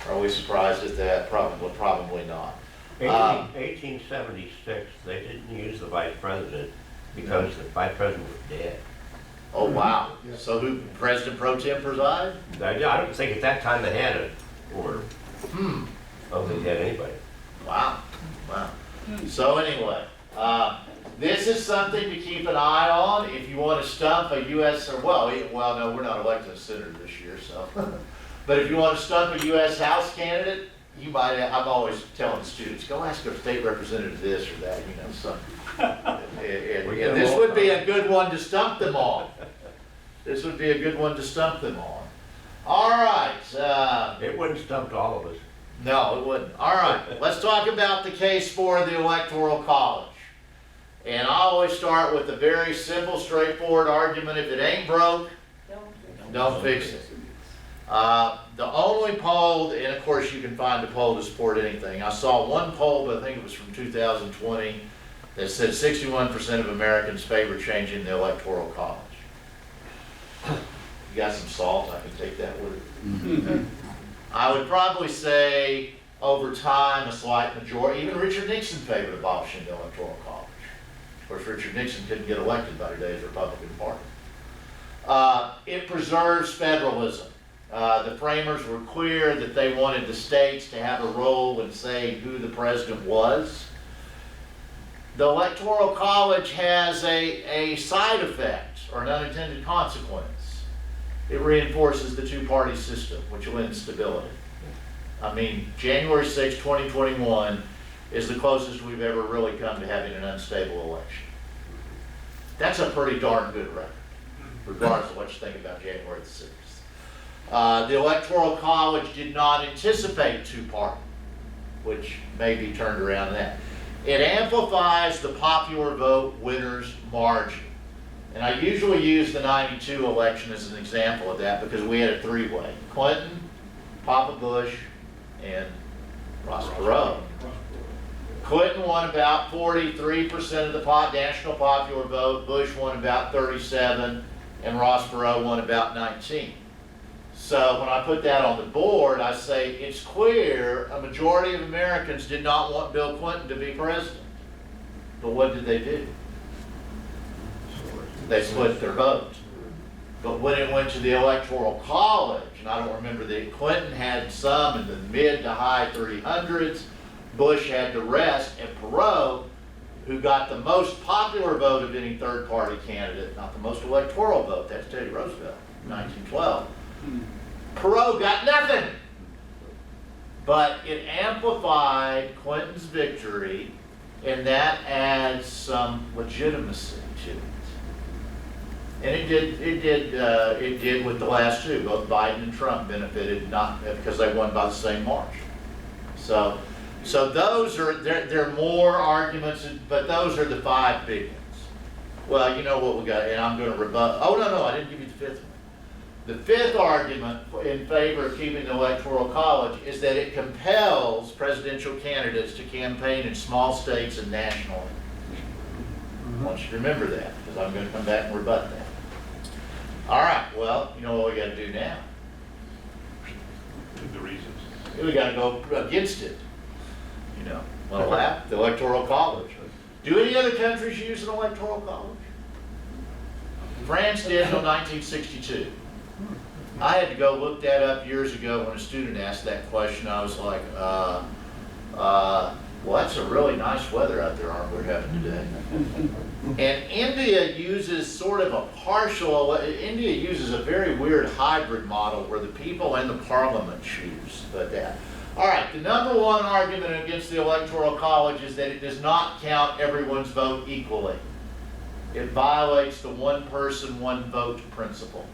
Are we surprised at that? Probably not. 1876, they didn't use the vice president because the vice president was dead. Oh, wow. So who, President Pro Tem preside? I don't think at that time they had it, or I don't think they had anybody. Wow. So anyway, this is something to keep an eye on if you want to stump a U.S. or no, we're not electing a senator this year, so. But if you want to stump a U.S. House candidate, you might. I'm always telling students, go ask a state representative this or that, something. And this would be a good one to stump them on. This would be a good one to stump them on. All right. It wouldn't stump all of us. No, it wouldn't. All right. Let's talk about the case for the Electoral College. And I always start with a very simple, straightforward argument. If it ain't broke, don't fix it. The only poll, and of course you can find a poll to support anything. I saw one poll, but I think it was from 2020, that said 61% of Americans favor changing the Electoral College. You got some salt, I can take that with it. I would probably say, over time, a slight majority, even Richard Nixon favored abolishing the Electoral College. Of course, Richard Nixon couldn't get elected by today's Republican Party. It preserves federalism. The framers were clear that they wanted the states to have a role in saying who the president was. The Electoral College has a side effect, or an unintended consequence. It reinforces the two-party system, which lends stability. I mean, January 6, 2021 is the closest we've ever really come to having an unstable election. That's a pretty darn good record, regardless of what you think about January the 6th. The Electoral College did not anticipate two-party, which may be turned around that. It amplifies the popular vote winner's margin. And I usually use the '92 election as an example of that because we had a three-way. Clinton, Papa Bush, and Ross Perot. Clinton won about 43% of the national popular vote, Bush won about 37%, and Ross Perot won about 19%. So when I put that on the board, I say it's clear a majority of Americans did not want Bill Clinton to be president. But what did they do? They split their vote. But when it went to the Electoral College, and I don't remember Clinton had some in the mid to high 300s, Bush had the rest, and Perot, who got the most popular vote of any third-party candidate, not the most electoral vote, that's Teddy Roosevelt, 1912. Perot got nothing. But it amplified Clinton's victory, and that adds some legitimacy to it. And it did with the last two. Both Biden and Trump benefited, not because they won by the same margin. So those are, there are more arguments, but those are the 5 big ones. Well, you know what we got, and I'm going to rebut. Oh, no, I didn't give you the 5th one. The 5th argument in favor of keeping the Electoral College is that it compels presidential candidates to campaign in small states and nationally. I want you to remember that, because I'm going to come back and rebut that. All right, well, you know what we got to do now? The reasons. We got to go against it. You know, well, the Electoral College. Do any other countries use an Electoral College? France did until 1962. I had to go look that up years ago when a student asked that question. I was like, well, that's a really nice weather out there, aren't we having today? And India uses sort of a India uses a very weird hybrid model where the people and the parliament choose. All right, the number one argument against the Electoral College is that it does not count everyone's vote equally. It violates the one person, one vote principle.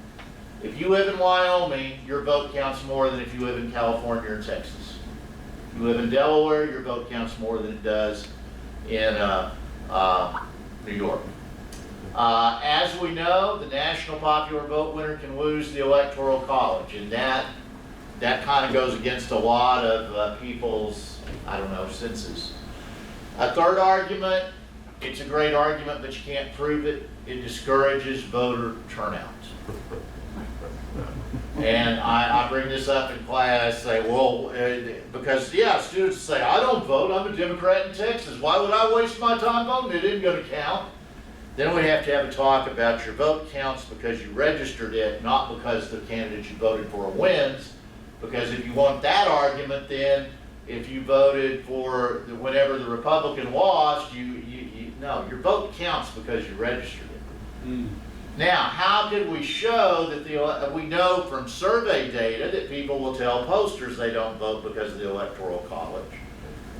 If you live in Wyoming, your vote counts more than if you live in California or Texas. If you live in Delaware, your vote counts more than it does in New York. As we know, the national popular vote winner can lose the Electoral College, and that kind of goes against a lot of people's, I don't know, senses. A third argument, it's a great argument, but you can't prove it. It discourages voter turnout. And I bring this up in class, say, well, because, yeah, students say, I don't vote, I'm a Democrat in Texas. Why would I waste my time voting? It isn't going to count. Then we have to have a talk about your vote counts because you registered it, not because the candidate you voted for wins. Because if you want that argument, then if you voted for whenever the Republican lost, no, your vote counts because you registered it. Now, how can we show that we know from survey data that people will tell posters they don't vote because of the Electoral College.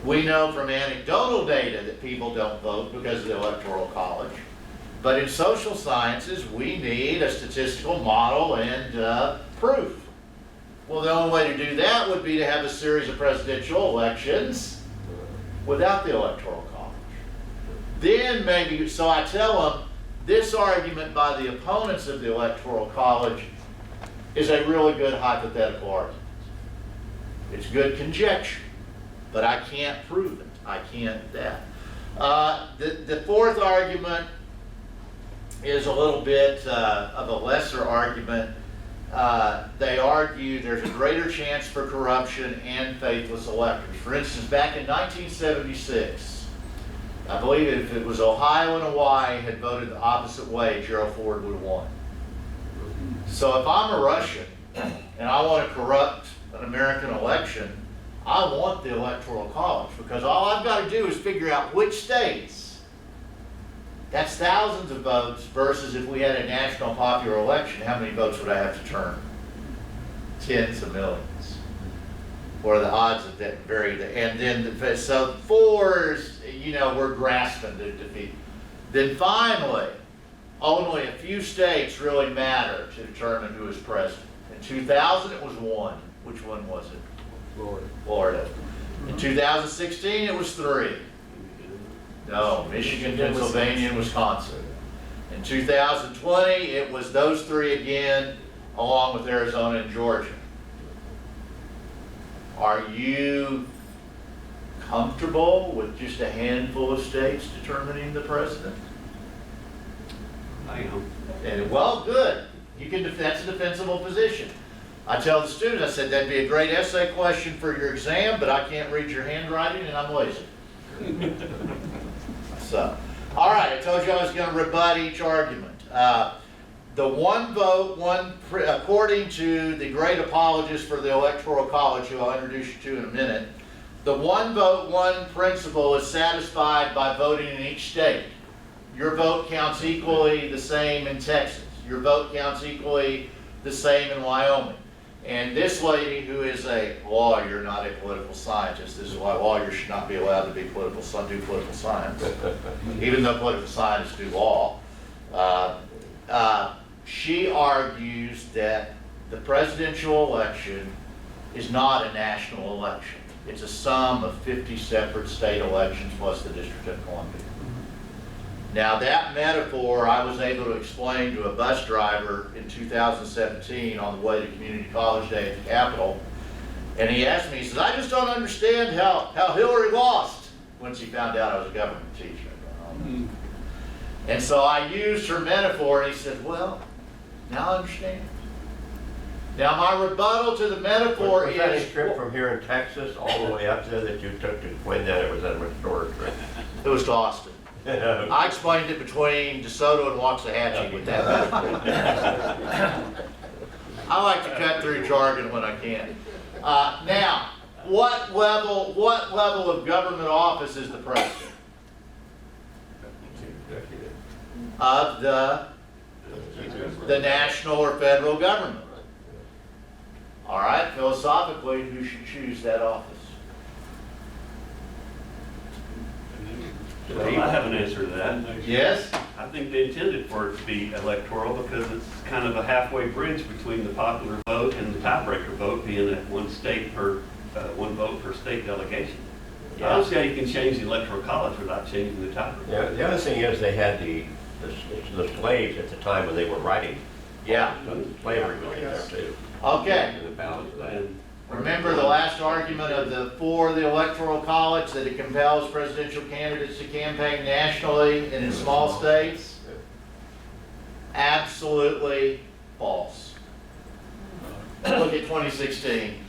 We know from anecdotal data that people don't vote because of the Electoral College. But in social sciences, we need a statistical model and proof. Well, the only way to do that would be to have a series of presidential elections without the Electoral College. Then maybe, so I tell them, this argument by the opponents of the Electoral College is a really good hypothetical argument. It's good conjecture, but I can't prove it. I can't that. The fourth argument is a little bit of a lesser argument. They argue there's a greater chance for corruption and faithless electors. For instance, back in 1976, I believe if it was Ohio and Hawaii had voted the opposite way, Gerald Ford would have won. So if I'm a Russian and I want to corrupt an American election, I want the Electoral College because all I've got to do is figure out which states. That's thousands of votes versus if we had a national popular election, how many votes would I have to turn? Tens of millions. What are the odds of that vary? And then, so fours, you know, we're grasping to defeat. Then finally, only a few states really matter to determine who is president. In 2000, it was one. Which one was it? Florida. In 2016, it was 3. No, Michigan, Pennsylvania, and Wisconsin. In 2020, it was those 3 again, along with Arizona and Georgia. Are you comfortable with just a handful of states determining the president? I am. And, well, good. You can. That's a defensible position. I tell the students, I said, that'd be a great essay question for your exam, but I can't read your handwriting and I'm lazy. So, all right, I told you I was going to rebut each argument. The one vote, according to the great apologist for the Electoral College, who I'll introduce you to in a minute, the one vote, one principle is satisfied by voting in each state. Your vote counts equally the same in Texas. Your vote counts equally the same in Wyoming. And this lady, who is a lawyer, not a political scientist, this is why lawyers should not be allowed to be do political science, even though political scientists do law. She argues that the presidential election is not a national election. It's a sum of 50 separate state elections plus the District of Columbia. Now that metaphor I was able to explain to a bus driver in 2017 on the way to Community College Day at the Capitol. And he asked me, he says, I just don't understand how Hillary lost once he found out I was a government teacher. And so I used her metaphor and he said, well, now I understand. Now my rebuttal to the metaphor Was that a is... trip from here in Texas all the way up there that you took to explain that it was a historic trip? It was to Austin. I explained it between DeSoto and Waxahachie with that metaphor. I like to cut through jargon when I can. Now, what level of government office is the president? Of the national or federal government. All right, philosophically, who should choose that office? Well, I have an answer to that. Yes? I think they intended for it to be electoral because it's kind of a halfway bridge between the popular vote and the tiebreaker vote, being that one vote per state delegation. I don't see how you can change the electoral college without changing the tiebreaker. Yeah, the other thing is they had the slaves at the time when they were writing. Yeah. Slavery was in there too. Okay. And the balance of that. Remember the last argument for the Electoral College, that it compels presidential candidates to campaign nationally and in small states? Absolutely false. Look at 2016.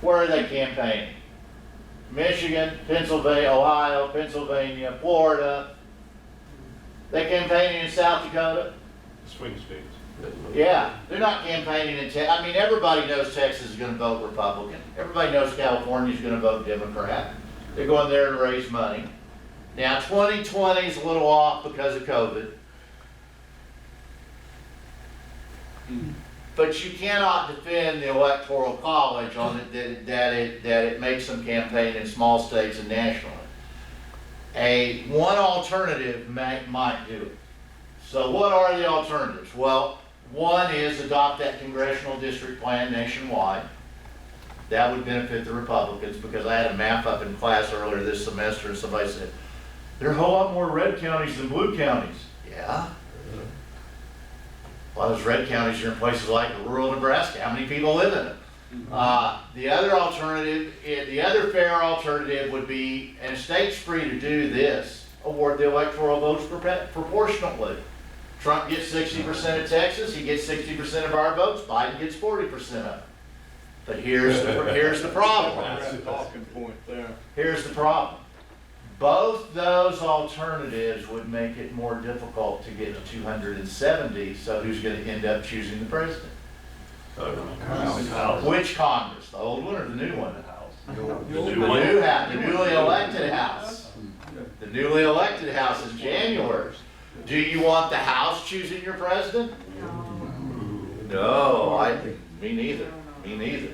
Where are they campaigning? Michigan, Pennsylvania, Ohio, Pennsylvania, Florida. They campaigning in South Dakota? Swing states. Yeah, they're not campaigning in Texas. I mean, everybody knows Texas is going to vote Republican. Everybody knows California is going to vote Democrat. They're going there to raise money. Now, 2020 is a little off because of COVID. But you cannot defend the Electoral College on it that it makes them campaign in small states and nationally. One alternative might do it. So what are the alternatives? Well, one is adopt that congressional district plan nationwide. That would benefit the Republicans, because I had a map up in class earlier this semester and somebody said, there are a whole lot more red counties than blue counties. Yeah. A lot of those red counties are in places like rural Nebraska. How many people live in it? The other fair alternative would be, and a state's free to do this, award the electoral votes proportionately. Trump gets 60% of Texas, he gets 60% of our votes, Biden gets 40% of it. But here's the problem. That's the talking point there. Here's the problem. Both those alternatives would make it more difficult to get to 270, so who's going to end up choosing the president? Which Congress? The old one or the new one? The newly elected House. The newly elected House in January. Do you want the House choosing your president? No, me neither. Me neither.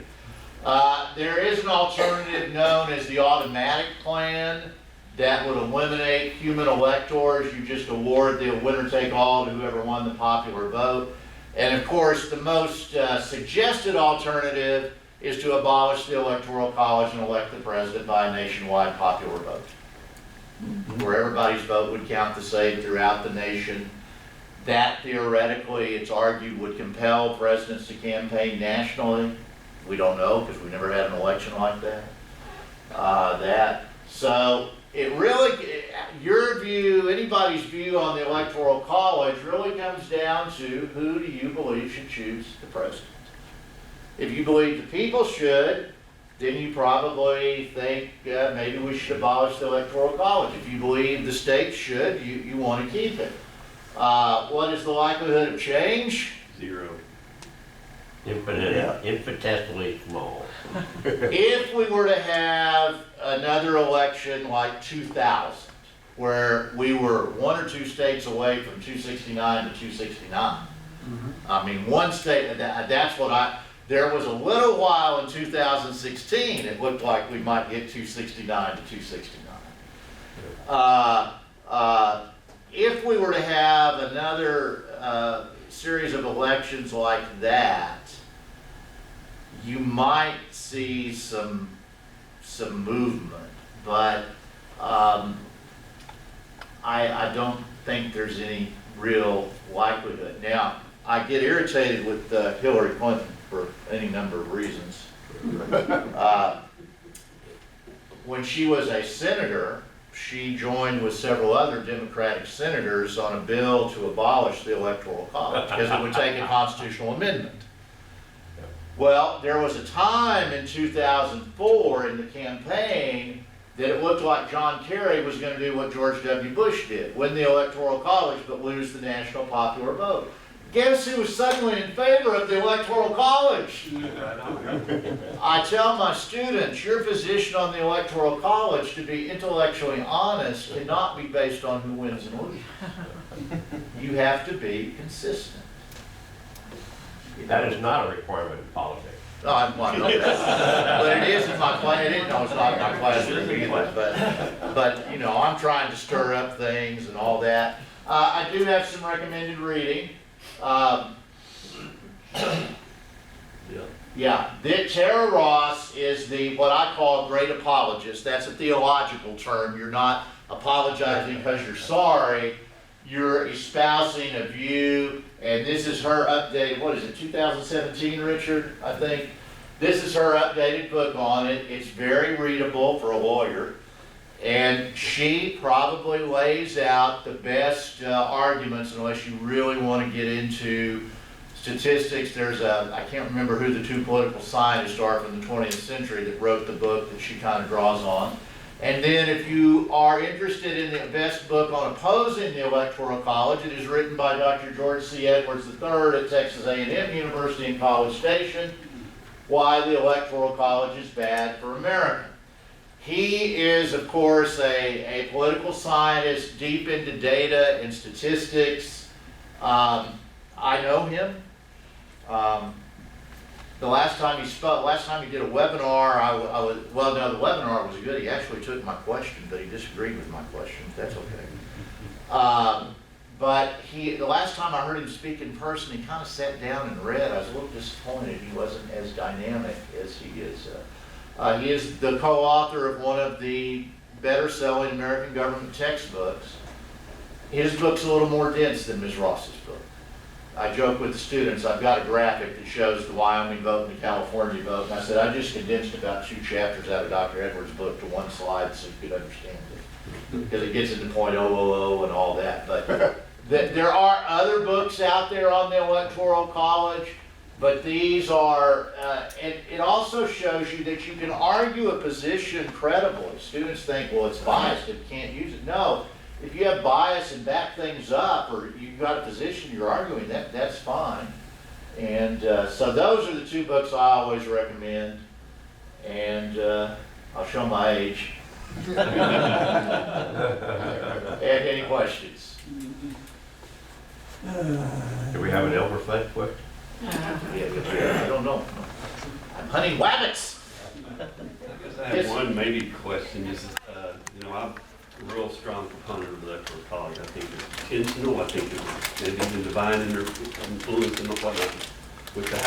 There is an alternative known as the automatic plan that would eliminate human electors. You just award the winner-take-all to whoever won the popular vote. And of course, the most suggested alternative is to abolish the Electoral College and elect the president by a nationwide popular vote, where everybody's vote would count the same throughout the nation. That theoretically, it's argued, would compel presidents to campaign nationally. We don't know, because we never had an election like that. So it really, your view, anybody's view on the Electoral College really comes down to who do you believe should choose the president. If you believe the people should, then you probably think maybe we should abolish the Electoral College. If you believe the state should, you want to keep it. What is the likelihood of change? 0. Infinitesimally small. If we were to have another election like 2000, where we were 1 or 2 states away from 269 to 269. I mean, one state, that's what there was a little while in 2016, it looked like we might get 269 to 269. If we were to have another series of elections like that, you might see some movement, but I don't think there's any real likelihood. Now, I get irritated with Hillary Clinton for any number of reasons. When she was a senator, she joined with several other Democratic senators on a bill to abolish the Electoral College because it would take a constitutional amendment. Well, there was a time in 2004 in the campaign that it looked like John Kerry was going to do what George W. Bush did, win the Electoral College but lose the national popular vote. Guess who was suddenly in favor of the Electoral College? I tell my students, your position on the Electoral College, to be intellectually honest, cannot be based on who wins and loses. You have to be consistent. That is not a requirement in politics. No, I know that. But it is in my class. I didn't know it's not in my class either. But you know, I'm trying to stir up things and all that. I do have some recommended reading. Yeah, Tara Ross is what I call a great apologist. That's a theological term. You're not apologizing because you're sorry. You're espousing a view, and this is her updated, what is it, 2017, Richard, I think? This is her updated book on it. It's very readable for a lawyer, and she probably lays out the best arguments, unless you really want to get into statistics. There's I can't remember who the 2 political scientists are from the 20th century that wrote the book that she kind of draws on. And then if you are interested in the best book on opposing the Electoral College, it is written by Dr. George C. Edwards III at Texas A&M University in College Station, Why the Electoral College is Bad for America. He is, of course, a political scientist deep into data and statistics. I know him. The last time he did a webinar, the webinar was good. He actually took my question, but he disagreed with my question. That's okay. But the last time I heard him speak in person, he kind of sat down and read. I was a little disappointed he wasn't as dynamic as he is. He is the co-author of one of the better-selling American government textbooks. His book's a little more dense than Ms. Ross's book. I joke with the students, I've got a graphic that shows the Wyoming vote and the California vote, and I said I just condensed about 2 chapters out of Dr. Edwards' book to 1 slide so you could understand it. Because it gets into .000 and all that. But there are other books out there on the Electoral College, but these are, it also shows you that you can argue a position credibly. Students think, well, it's biased, it can't use it. No. If you have bias and back things up, or you've got a position you're arguing, that's fine. And so those are the 2 books I always recommend. And I'll show my age. Any questions? Do we have an Elmer Fudd question? Yeah, I don't know. I'm hunting rabbits. I guess I have one maybe question. I'm a real strong proponent of the Electoral College. I think it's intentional. I think it's even divine influence and whatnot. With the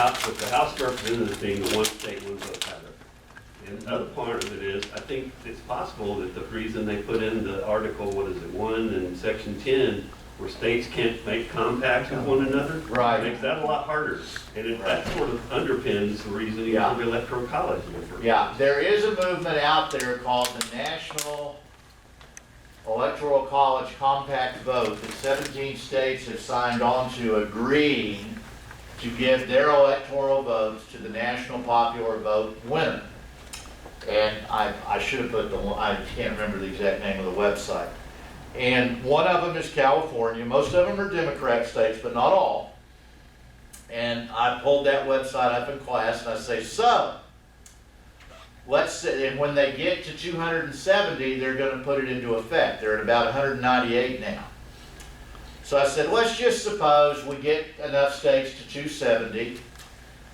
House Representatives being the 1 state, 1 vote pattern. And the other part of it is, I think it's possible that the reason they put in the article, 1 and section 10, where states can't make compacts with one another, makes that a lot harder. And that sort of underpins the reason you have the Electoral College. Yeah, there is a movement out there called the National Electoral College Compact Vote that 17 states have signed on to, agreeing to give their electoral votes to the national popular vote winner. And I should have put I can't remember the exact name of the website. And one of them is California. Most of them are Democrat states, but not all. And I pulled that website up in class and I say, so, let's say, and when they get to 270, they're going to put it into effect. They're at about 198 now. So I said, let's just suppose we get enough states to 270,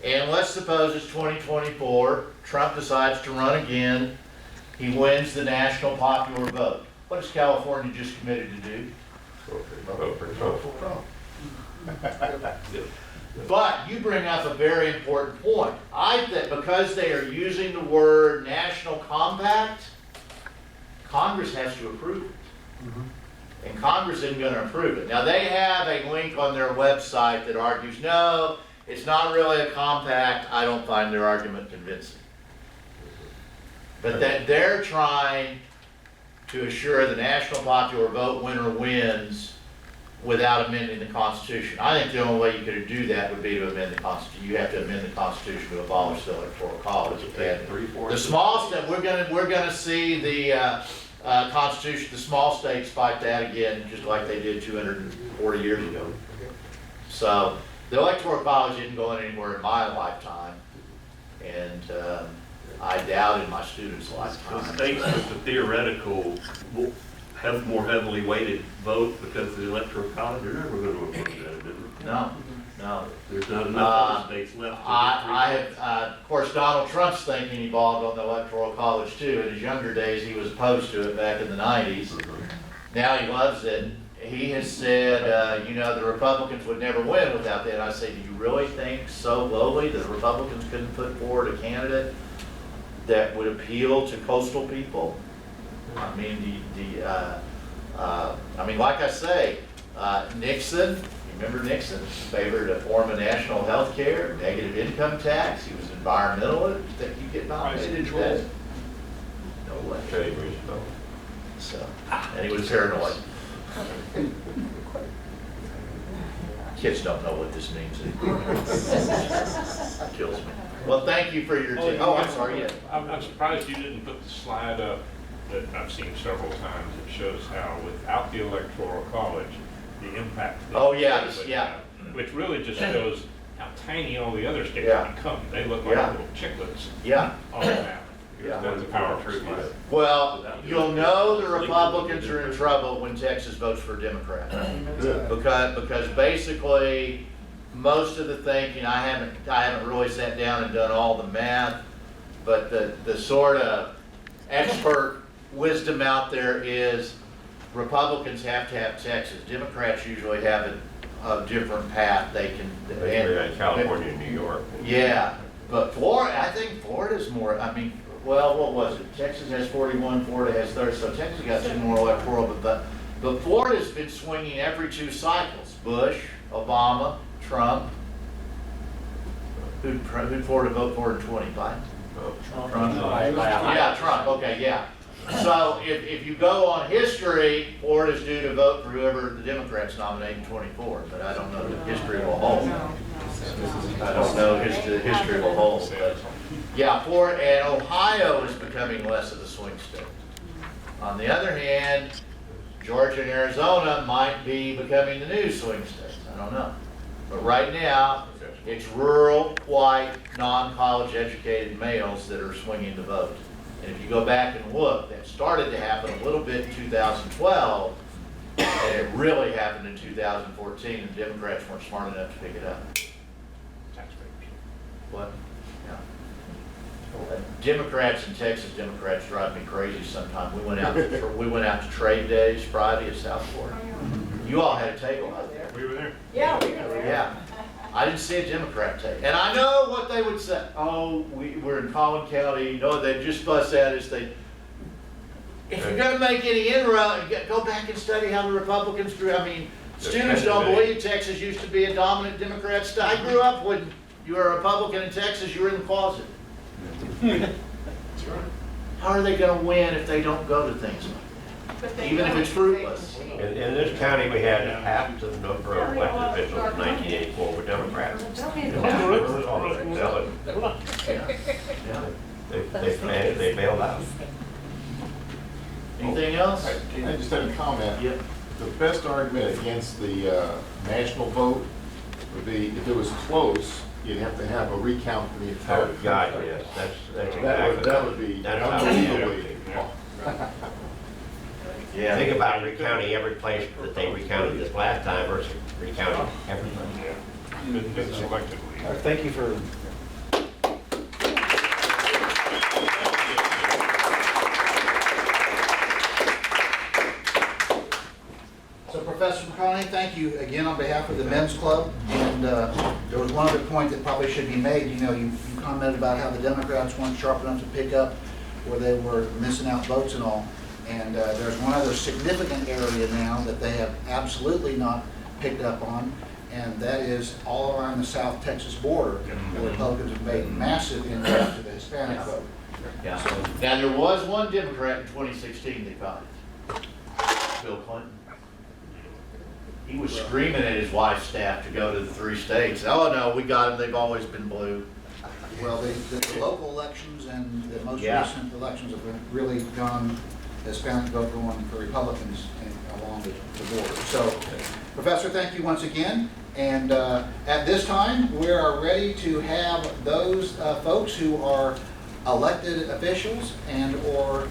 and let's suppose it's 2024, Trump decides to run again, he wins the national popular vote. What is California just committed to do? Vote for Trump. But you bring up a very important point. I think because they are using the word national compact, Congress has to approve it. And Congress isn't going to approve it. Now, they have a link on their website that argues, no, it's not really a compact. I don't find their argument convincing. But that they're trying to assure the national popular vote winner wins without amending the Constitution. I think the only way you could do that would be to amend the Constitution. You have to amend the Constitution to abolish the Electoral College. And the small state, we're gonna see the Constitution, the small states fight that again, just like they did 240 years ago. So the Electoral College isn't going anywhere in my lifetime, and I doubt in my students' The lifetime. states with the theoretical will have more heavily weighted vote because of the Electoral College, they're never going to approve that amendment. No, no. There's not enough other states left. I have, of course, Donald Trump's thinking evolved on the Electoral College too. In his younger days, he was opposed to it back in the 90s. Now he loves it. He has said, you know, the Republicans would never win without that. I say, do you really think so lowly that the Republicans couldn't put forward a candidate that would appeal to coastal people? I mean, I mean, like I say, Nixon, you remember Nixon favored a form of national health care, negative income tax. He was environmentalist. You think you get nominated for that? No way. Teddy Roosevelt. So, and he was paranoid. Kids don't know what this means anymore. It kills me. Well, thank you for your, oh, I'm sorry, yeah. I'm surprised you didn't put the slide up that I've seen several times that shows how without the Electoral College, the impact. Oh, yeah, it would yeah. have, which really just shows how tiny all the other states Yeah. become. They look like Yeah. little chicklets Yeah. on the map. Yeah. That's a powerful slide. Well, you'll know the Republicans are in trouble when Texas votes for a Democrat. Because basically, most of the thinking, I haven't really sat down and done all the math, but the sort of expert wisdom out there is Republicans have to have Texas. Democrats usually have a different path they can. They California and New York. Yeah, but Florida, I think Florida's more, I mean, well, what was it? Texas has 41, Florida has 30, so Texas got 2 more electoral, but Florida's been swinging every 2 cycles. Bush, Obama, Trump. Who'd Florida vote for in 20? Biden? Trump. Yeah, Trump, okay, yeah. So if you go on history, Florida's due to vote for whoever the Democrats nominate in 24, but I don't know that history will hold. I don't know if the history will hold, but yeah, Florida and Ohio is becoming less of a swing state. On the other hand, Georgia and Arizona might be becoming the new swing states. I don't know. But right now, it's rural, white, non-college educated males that are swinging the vote. And if you go back and look, that started to happen a little bit in 2012, and it really happened in 2014, and Democrats weren't smart enough to pick it up. What? Yeah. Democrats in Texas, Democrats drive me crazy sometimes. We went out to trade days Friday at South Florida. You all had a table out there. We were there. Yeah, we were there. Yeah. I didn't see a Democrat take. And I know what they would say. Oh, we're in Collin County. No, they just fuss at us. If you're going to make any inroad, go back and study how the Republicans grew. I mean, students don't believe Texas used to be a dominant Democrat state. I grew up when you were a Republican in Texas, you were in the closet. How are they going to win if they don't go to things like that? Even if it's fruitless. In this county, we had half the number of elected officials in 1984 were Democrats. And half of them were Republicans. Yeah. They bailed out. Anything else? I just had a comment. Yep. The best argument against the national vote would be if it was close, you'd have to have a recount for the entire Oh, country. God, yes, that's exactly. That would be That's unbelievably. Yeah. Think about recounting every place that they recounted this last time versus recounting everything. Selectively. All right, thank you for. So Professor McConachie, thank you again on behalf of the Men's Club. And there was one other point that probably should be made. You know, you commented about how the Democrats weren't sharp enough to pick up where they were missing out votes and all. And there's one other significant area now that they have absolutely not picked up on, and that is all around the South Texas border. The Republicans have made massive inroads to the Hispanic vote. Yeah. Now, there was one Democrat in 2016 that got it. Bill Clinton. He was screaming at his wife's staff to go to the 3 states. Oh, no, we got them. They've always been blue. Well, the local elections and the most Yeah. recent elections have been really gone Hispanic vote going for Republicans along the border. So, Professor, thank you once again. And at this time, we are ready to have those folks who are elected officials and or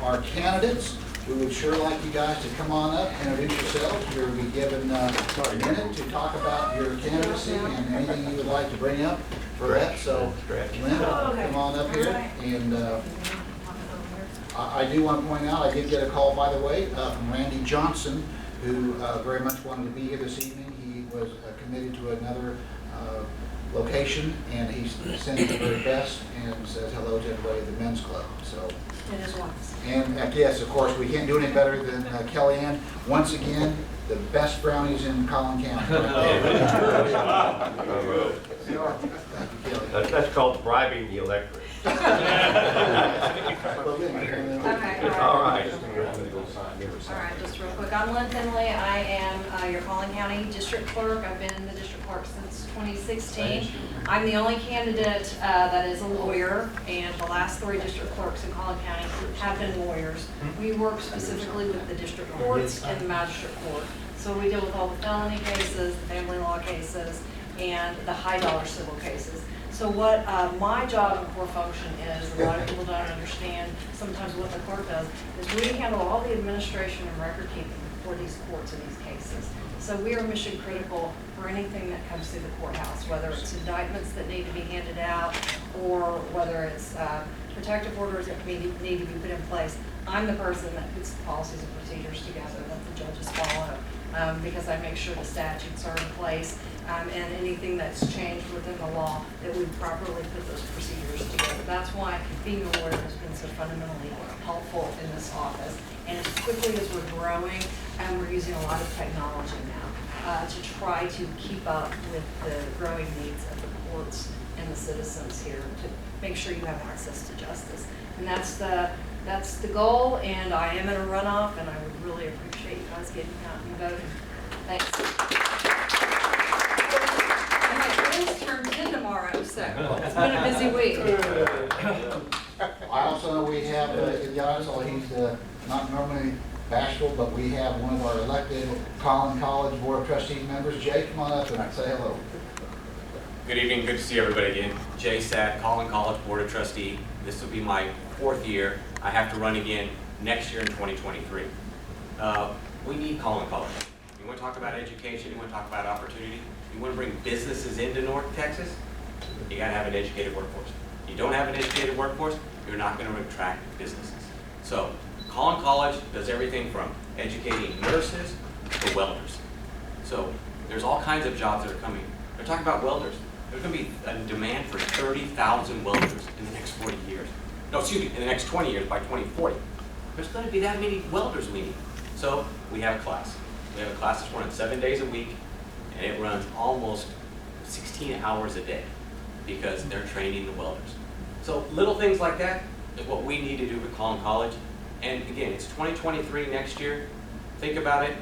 are candidates. We would sure like you guys to come on up, introduce yourselves. You'll be given a minute to talk about your candidacy and anything you would like to bring up for that. So, Lynn, come on up here. And I do want to point out, I did get a call, by the way, from Randy Johnson, who very much wanted to be here this evening. He was committed to another location, and he's sending the very best and says hello to everybody at the Men's Club. So, It is wise. and yes, of course, we can't do any better than Kellyanne. Once again, the best brownies in Collin County. Right there. Thank you, Kelly. That's called bribing the electorate. Okay. All right. All right, just real quick, I'm Lynn Finley. I am your Collin County District Clerk. I've been the District Clerk since 2016. I'm the only candidate that is a lawyer, and the last 3 District Clerks in Collin County have been lawyers. We work specifically with the District Courts and the Magistrate Court. So we deal with all the felony cases, the family law cases, and the high-dollar civil cases. So what my job and core function is, a lot of people don't understand sometimes what the court does, is we handle all the administration and record keeping for these courts in these cases. So we are mission critical for anything that comes through the courthouse, whether it's indictments that need to be handed out or whether it's protective orders that need to be put in place. I'm the person that puts the policies and procedures together that the judges follow because I make sure the statutes are in place and anything that's changed within the law that we properly put those procedures together. That's why being a lawyer has been so fundamentally helpful in this office. And as quickly as we're growing, we're using a lot of technology now to try to keep up with the growing needs of the courts and the citizens here to make sure you have access to justice. And that's the goal, and I am in a runoff, and I would really appreciate you guys getting out and voting. Thanks. And my twins turn 10 tomorrow, so it's been a busy week. I also know we have in the audience, he's not normally bashful, but we have one of our elected Collin College Board of Trustees members. Jay, come on up and say hello. Good evening, good to see everybody again. Jay Satt, Collin College Board of Trustee. This will be my 4th year. I have to run again next year in 2023. We need Collin College. You want to talk about education, you want to talk about opportunity, you want to bring businesses into North Texas, you got to have an educated workforce. You don't have an educated workforce, you're not going to attract businesses. So Collin College does everything from educating nurses to welders. So there's all kinds of jobs that are coming. They're talking about welders. There's going to be a demand for 30,000 welders in the next 40 years. No, excuse me, in the next 20 years by 2040. There's going to be that many welders we need. So we have a class. We have a class that's running 7 days a week, and it runs almost 16 hours a day because they're training the welders. So little things like that is what we need to do with Collin College. And again, it's 2023 next year. Think about it.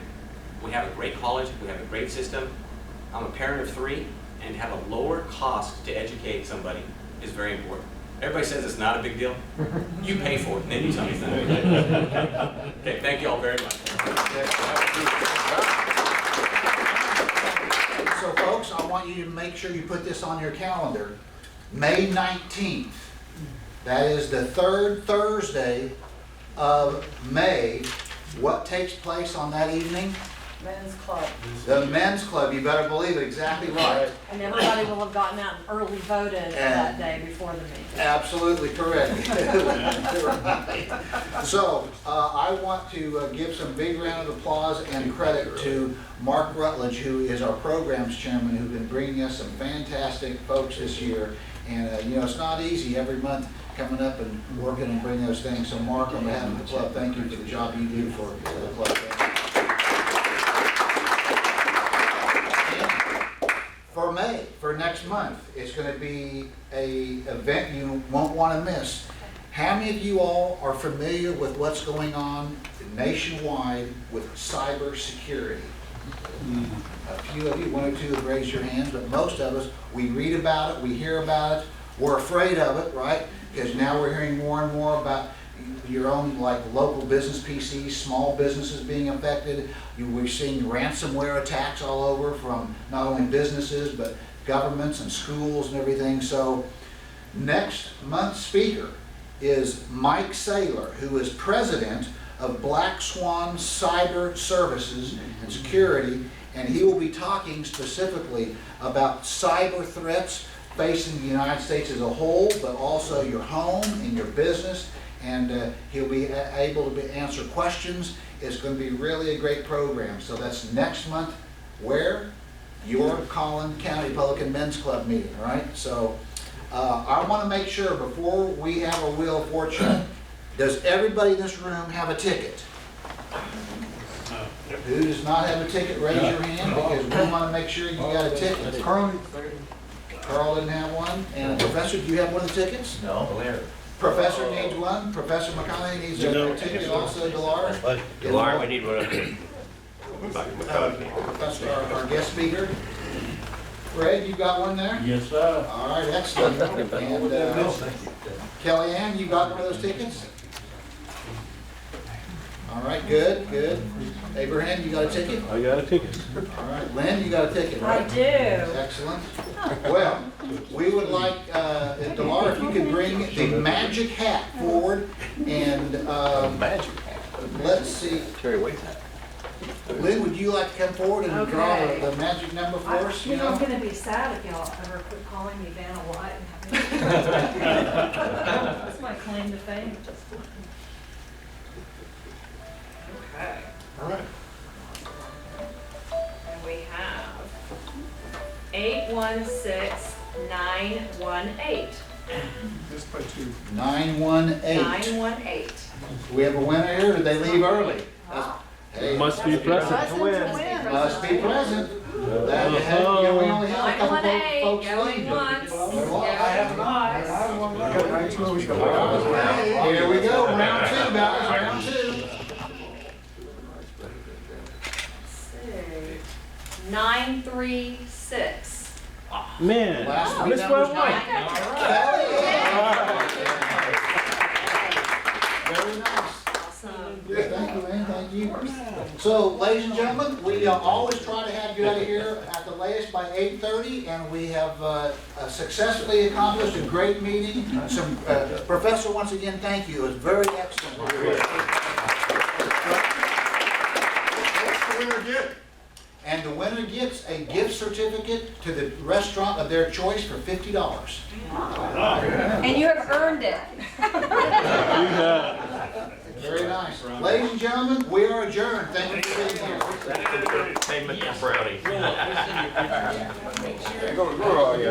We have a great college. We have a great system. I'm a parent of 3, and have a lower cost to educate somebody is very important. Everybody says it's not a big deal. You pay for it, and then you tell me it's not a big deal. Okay, thank you all very much. So folks, I want you to make sure you put this on your calendar. May 19th, that is the third Thursday of May. What takes place on that evening? Men's club. The men's club, you better believe it, exactly right. And everybody will have gotten out and early voted that day before the meeting. Absolutely correct. So, I want to give some big round of applause and credit to Mark Rutledge, who is our programs chairman, who's been bringing us some fantastic folks this year. And, you know, it's not easy every month coming up and working and bringing those things. So Mark, on behalf of the club, thank you for the job you do for the club. For May, for next month, it's going to be an event you won't want to miss. How many of you all are familiar with what's going on nationwide with cyber security? A few of you, one or two have raised your hands, but most of us, we read about it, we hear about it, we're afraid of it, right? Because now we're hearing more and more about your own, like, local business PCs, small businesses being affected. We're seeing ransomware attacks all over from not only businesses, but governments and schools and everything. So next month's speaker is Mike Saylor, who is president of Black Swan Cyber Services and Security, and he will be talking specifically about cyber threats facing the United States as a whole, but also your home and your business. And he'll be able to answer questions. It's going to be really a great program. So that's next month. Where? Your Collin County Republican Men's Club meeting, all right? So I want to make sure before we have a Wheel of Fortune, does everybody in this room have a ticket? Who does not have a ticket, raise your hand, because we want to make sure you got a ticket. Carl didn't have one. And Professor, do you have one of the tickets? No. Professor needs one. Professor McConachie needs a ticket also. Delar? Delar, we need one of them. Professor, our guest speaker. Fred, you got one there? Yes, sir. All right, excellent. And Kellyanne, you got one of those tickets? All right, good, good. Abraham, you got a ticket? I got a ticket. All right, Lynn, you got a ticket, right? I do. Excellent. Well, we would like, Delar, if you could bring the magic hat forward and, Magic hat. let's see. Terry Waite's hat. Lynn, would you like to come forward and draw Okay. the magic number for us? You know, I'm gonna be sad if y'all ever quit calling me Vanna White and have me. That's my claim to fame. Okay. All right. And we have 816918. Just by two. 918. 918. We have a winner here, or did they leave early? Hey, Must be present to win. must be present. That, yeah, we only have a couple 918, folks going leaving. once, Well, going twice. Here we go, round two, guys, round two. 936. Man, Last three Miss numbers, Well White. Very nice. Awesome. Good, thank you, man, thank you. So, ladies and gentlemen, we always try to have you out of here at the latest by 8:30, and we have successfully accomplished a great meeting. Some, Professor, once again, thank you, it was very excellent. What's the winner get? And the winner gets a gift certificate to the restaurant of their choice for $50. And you have earned it. Very nice. Ladies and gentlemen, we are adjourned. Thank you for being here. Payment for brownie. Where are you?